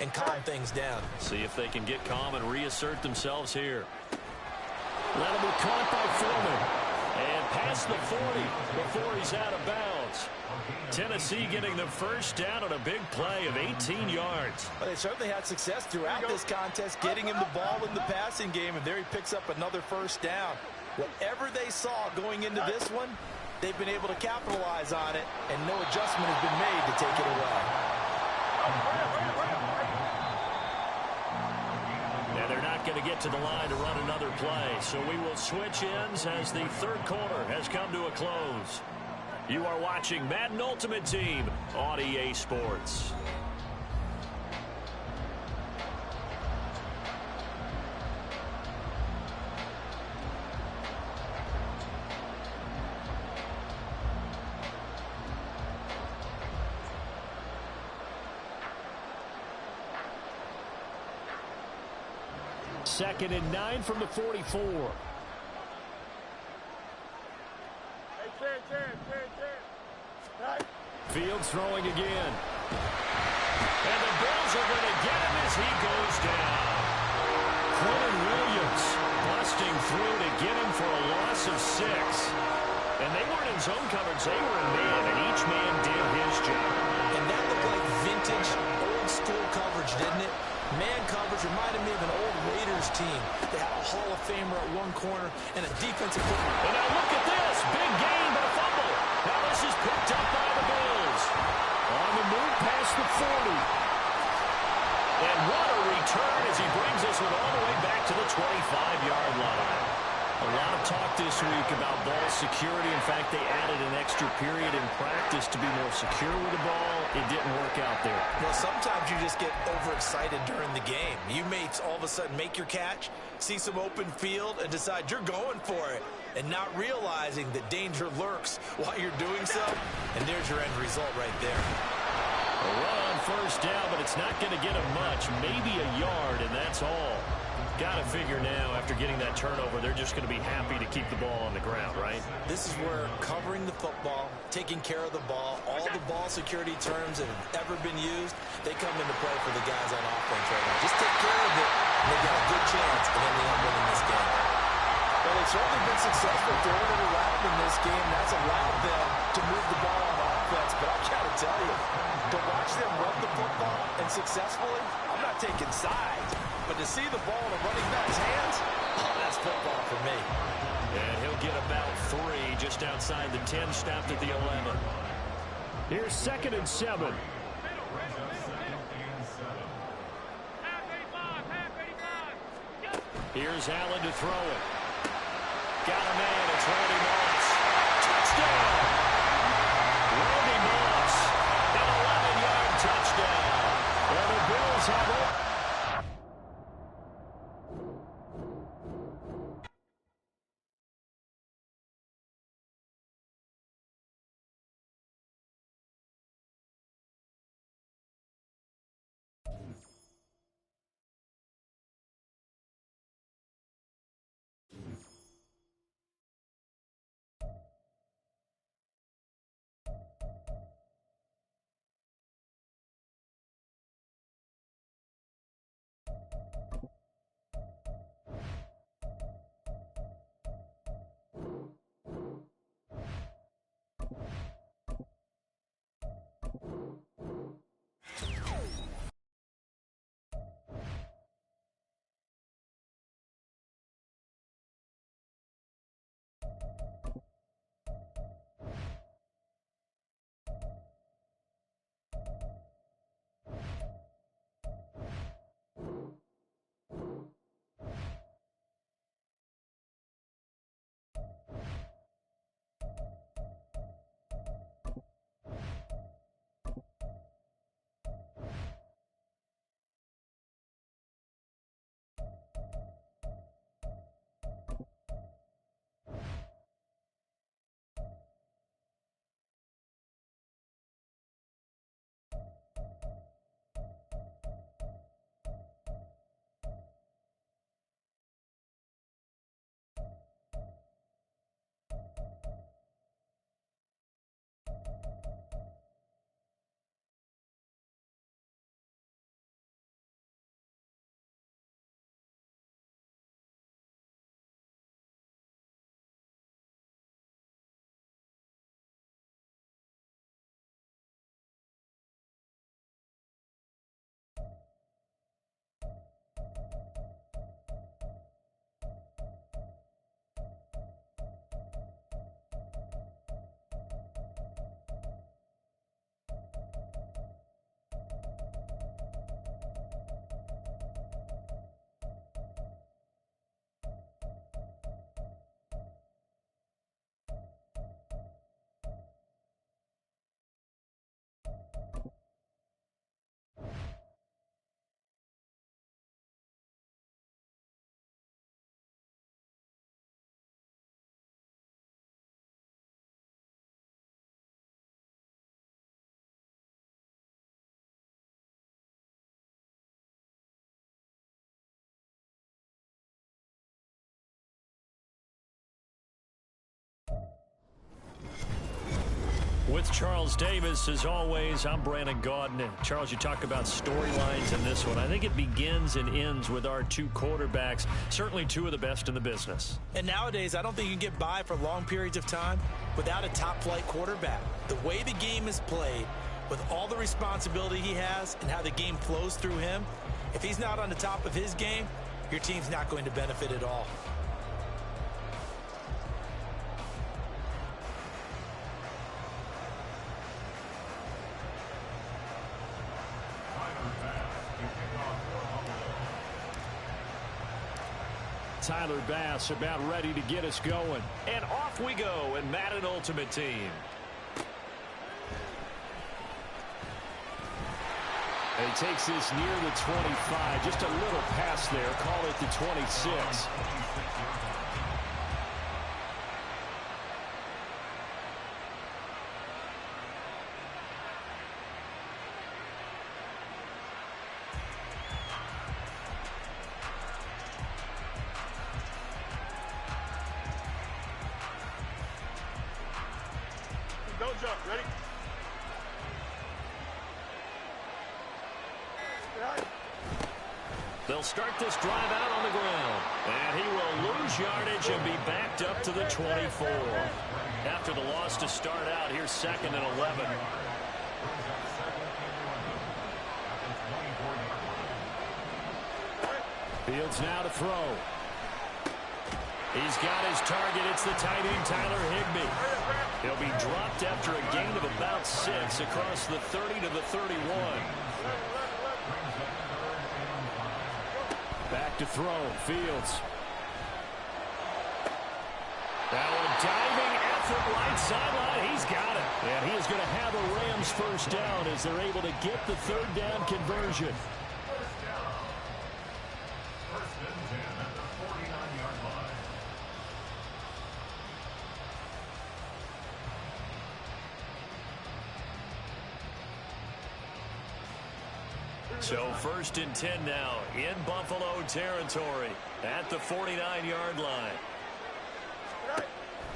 and calm things down. See if they can get calm and reassert themselves here. Let him be caught by Foreman. And past the 40 before he's out of bounds. Tennessee getting the first down on a big play of 18 yards. Well, they certainly had success throughout this contest, getting him the ball in the passing game, and there he picks up another first down. Whatever they saw going into this one, they've been able to capitalize on it, and no adjustment has been made to take it away. And they're not going to get to the line to run another play, so we will switch ends as the third quarter has come to a close. You are watching Madden Ultimate Team on EA Sports. Second and 9 from the 44. Fields throwing again. And the Bills are going to get him as he goes down. Quentin Williams busting through to get him for a loss of 6. And they weren't in zone coverage. They were in man, and each man did his job. And that looked like vintage, old-school coverage, didn't it? Man coverage reminded me of an old Raiders team. They had a Hall of Famer at one corner and a defensive football. And now look at this. Big gain, but a fumble. Now this is picked up by the Bills. On the move past the 40. And what a return as he brings this one all the way back to the 25-yard line. A lot of talk this week about ball security. In fact, they added an extra period in practice to be more secure with the ball. It didn't work out there. Well, sometimes you just get overexcited during the game. You may all of a sudden make your catch, see some open field, and decide you're going for it, and not realizing that danger lurks while you're doing so. And there's your end result right there. A run on first down, but it's not going to get him much. Maybe a yard, and that's all. Got to figure now, after getting that turnover, they're just going to be happy to keep the ball on the ground, right? This is where covering the football, taking care of the ball, all the ball security terms that have ever been used, they come into play for the guys on offense right now. Just take care of it, and they've got a good chance of ending up winning this game. Well, they've certainly been successful throwing it around in this game. That's allowed them to move the ball on offense. But I've got to tell you, to watch them run the football and successfully, I'm not taking sides. But to see the ball in a running back's hands, oh, that's football for me. And he'll get about 3 just outside the 10, stopped at the 11. Here's 2nd and 7. Here's Allen to throw it. Got a man. It's Randy Moss. Touchdown. Randy Moss. An 11-yard touchdown. And the Bills have it. With Charles Davis, as always, I'm Brandon Gaudin. Charles, you talk about storylines in this one. I think it begins and ends with our two quarterbacks, certainly two of the best in the business. And nowadays, I don't think you can get by for long periods of time without a top-flight quarterback. The way the game is played, with all the responsibility he has and how the game flows through him, if he's not on the top of his game, your team's not going to benefit at all. Tyler Bass about ready to get us going. And off we go in Madden Ultimate Team. And he takes this near the 25. Just a little pass there. Call it the 26. Don't jump. Ready? They'll start this drive out on the ground. And he will lose yardage and be backed up to the 24. After the loss to start out, here's 2nd and 11. Fields now to throw. He's got his target. It's the tight end, Tyler Higbee. He'll be dropped after a gain of about 6 across the 30 to the 31. Back to throw. Fields. That one diving effort right sideline. He's got it. And he is going to have a Rams first down as they're able to get the third down conversion. First and 10 at the 49-yard line. So first and 10 now in Buffalo territory at the 49-yard line.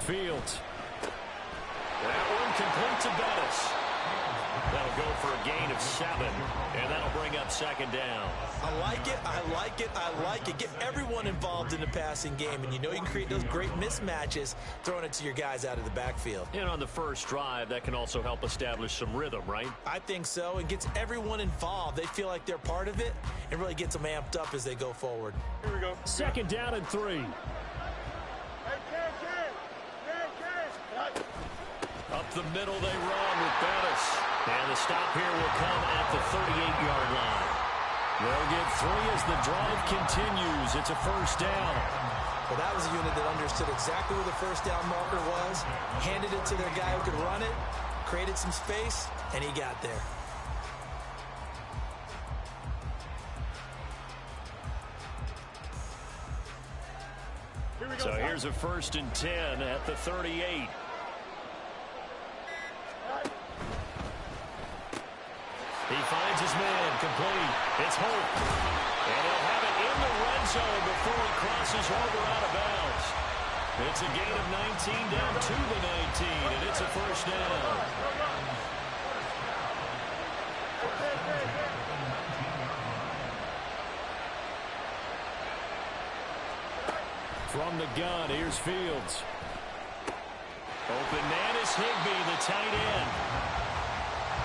Fields. That one complete to Bettis. That'll go for a gain of 7, and that'll bring up second down. I like it, I like it, I like it. Get everyone involved in the passing game, and you know you can create those great mismatches throwing it to your guys out of the backfield. And on the first drive, that can also help establish some rhythm, right? I think so. It gets everyone involved. They feel like they're part of it, and really gets them amped up as they go forward. Here we go. Second down and 3. Up the middle they run with Bettis. And the stop here will come at the 38-yard line. They'll get 3 as the drive continues. It's a first down. Well, that was a unit that understood exactly where the first down marker was, handed it to their guy who could run it, created some space, and he got there. So here's a first and 10 at the 38. He finds his man, complete. It's Holt. And he'll have it in the red zone before he crosses over out of bounds. It's a gain of 19 down to the 19, and it's a first down. From the gun, here's Fields. Open man is Higbee, the tight end.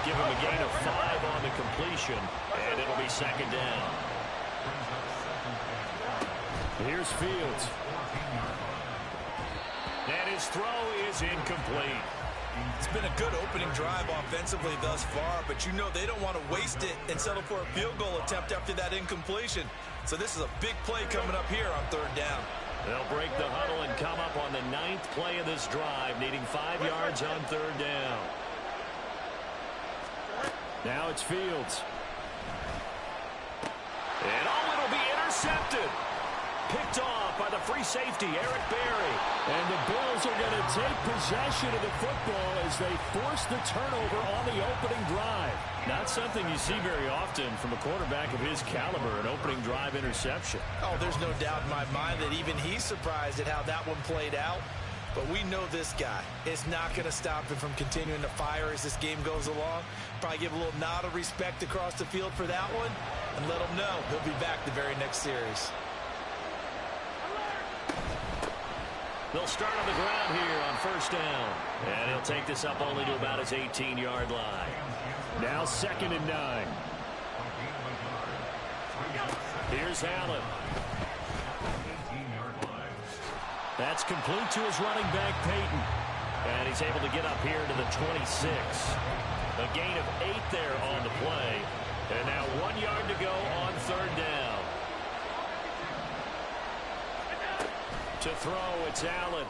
Give him a gain of 5 on the completion, and it'll be second down. Here's Fields. And his throw is incomplete. It's been a good opening drive offensively thus far, but you know they don't want to waste it and settle for a field goal attempt after that incompletion. So this is a big play coming up here on third down. They'll break the huddle and come up on the 9th play of this drive, needing 5 yards on third down. Now it's Fields. And it'll be intercepted. Picked off by the free safety, Eric Berry. And the Bills are going to take possession of the football as they force the turnover on the opening drive. Not something you see very often from a quarterback of his caliber, an opening drive interception. Oh, there's no doubt in my mind that even he's surprised at how that one played out. But we know this guy is not going to stop him from continuing to fire as this game goes along. Probably give a little nod of respect across the field for that one and let him know he'll be back the very next series. They'll start on the ground here on first down. And he'll take this up only to about his 18-yard line. Now second and 9. Here's Allen. That's complete to his running back, Peyton. And he's able to get up here to the 26. A gain of 8 there on the play. And now 1 yard to go on third down. To throw, it's Allen.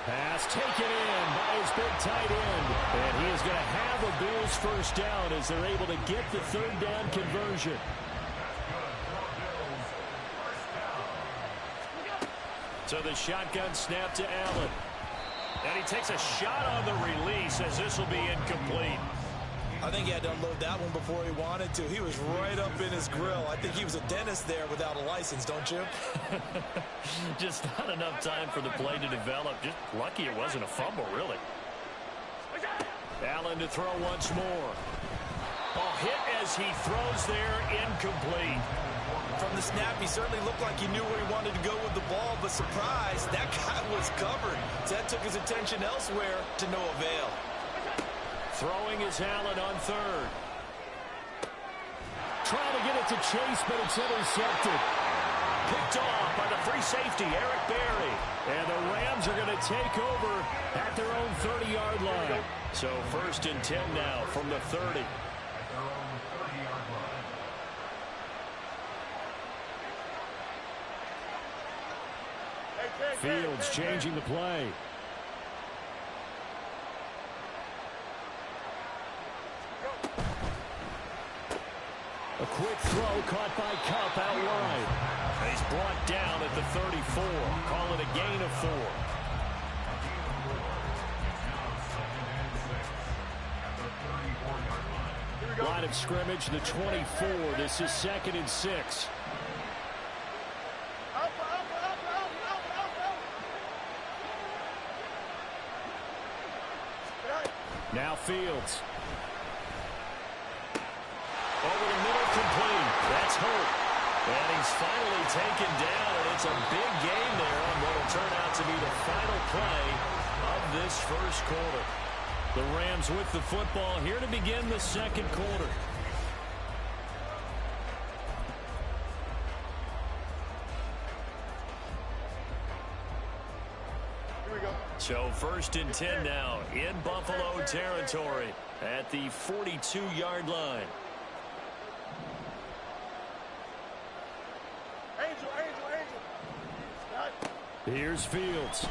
Pass taken in by his big tight end. And he is going to have a Bills first down as they're able to get the third down conversion. So the shotgun snap to Allen. And he takes a shot on the release as this will be incomplete. I think he had to unload that one before he wanted to. He was right up in his grill. I think he was a dentist there without a license, don't you? Just not enough time for the play to develop. Just lucky it wasn't a fumble, really. Allen to throw once more. Oh, hit as he throws there, incomplete. From the snap, he certainly looked like he knew where he wanted to go with the ball, but surprise, that guy was covered. So that took his attention elsewhere to no avail. Throwing is Allen on third. Trying to get it to Chase, but it's intercepted. Picked off by the free safety, Eric Berry. And the Rams are going to take over at their own 30-yard line. So first and 10 now from the 30. Fields changing the play. A quick throw caught by Kupp out wide. He's brought down at the 34. Call it a gain of 4. Line of scrimmage, the 24. This is 2nd and 6. Now Fields. Over the middle, complete. That's Hope. And he's finally taken down, and it's a big gain there on what will turn out to be the final play of this first quarter. The Rams with the football here to begin the second quarter. So 1st and 10 now in Buffalo territory at the 42-yard line. Here's Fields.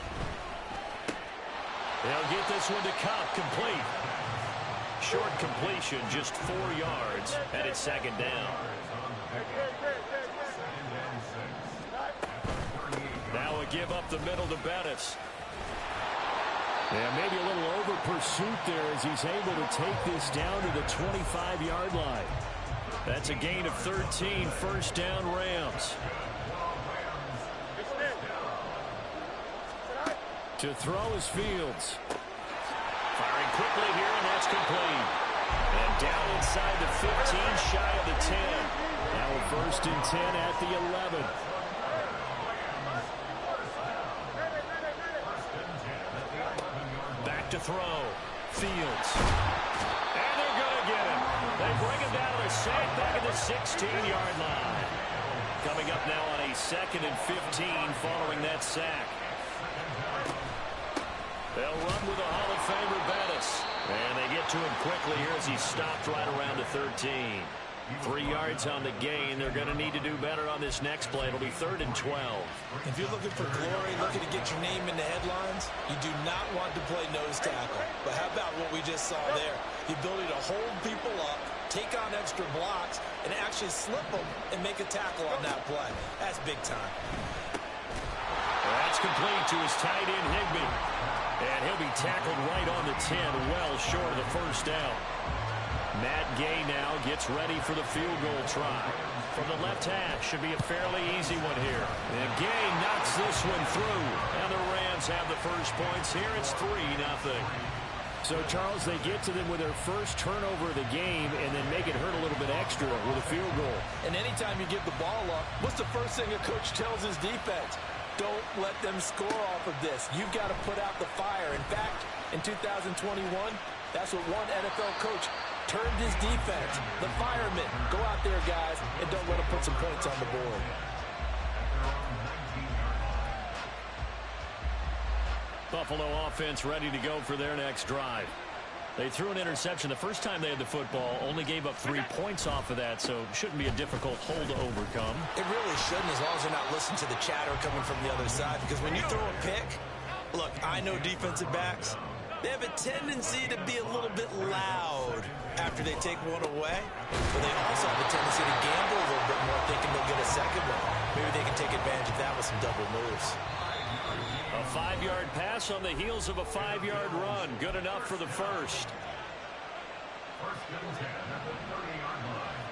They'll get this one to Kupp, complete. Short completion, just 4 yards, and it's 2nd down. Now a give up the middle to Bettis. Yeah, maybe a little over pursuit there as he's able to take this down to the 25-yard line. That's a gain of 13, 1st down Rams. To throw is Fields. Firing quickly here, and that's complete. And down inside the 15, shy of the 10. Now a 1st and 10 at the 11. Back to throw. Fields. And they're going to get him. They bring him down to the sack back at the 16-yard line. Coming up now on a 2nd and 15 following that sack. They'll run with a Hall of Famer, Bettis. And they get to him quickly here as he stopped right around the 13. 3 yards on the gain. They're going to need to do better on this next play. It'll be 3rd and 12. If you're looking for glory, looking to get your name in the headlines, you do not want to play nose tackle. But how about what we just saw there? The ability to hold people up, take on extra blocks, and actually slip them and make a tackle on that play. That's big time. That's complete to his tight end, Higbee. And he'll be tackled right on the 10, well short of the 1st down. Matt Gay now gets ready for the field goal try. From the left hash, should be a fairly easy one here. And Gay knocks this one through. And the Rams have the first points here. It's 3-0. So, Charles, they get to them with their first turnover of the game and then make it hurt a little bit extra with a field goal. And anytime you give the ball up, what's the first thing a coach tells his defense? Don't let them score off of this. You've got to put out the fire. In fact, in 2021, that's what one NFL coach turned his defense. The firemen. Go out there, guys, and don't let them put some points on the board. Buffalo offense ready to go for their next drive. They threw an interception the first time they had the football, only gave up 3 points off of that, so shouldn't be a difficult hole to overcome. It really shouldn't, as long as they're not listening to the chatter coming from the other side, because when you throw a pick, look, I know defensive backs, they have a tendency to be a little bit loud after they take one away, but they also have a tendency to gamble a little bit more, thinking they'll get a second one. Maybe they can take advantage of that with some double moves. A 5-yard pass on the heels of a 5-yard run. Good enough for the first. 1st and 10 at the 30-yard line.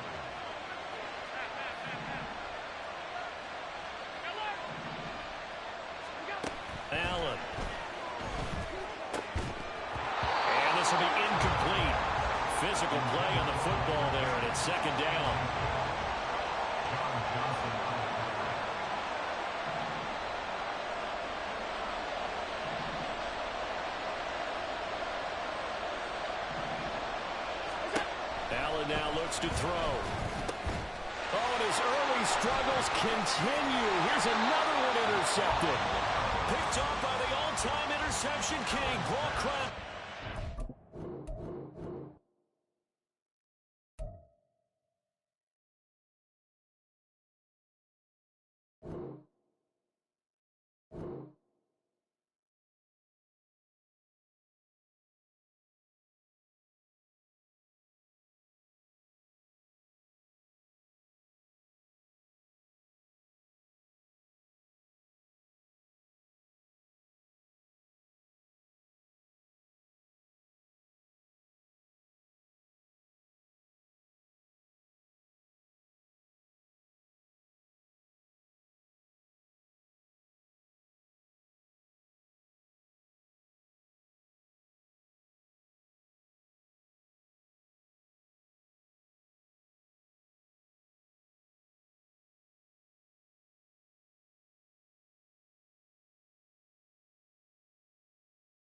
Allen. And this will be incomplete. Physical play on the football there, and it's 2nd down. Allen now looks to throw. Oh, and his early struggles continue. Here's another one intercepted. Picked off by the all-time interception king, Paul Crum.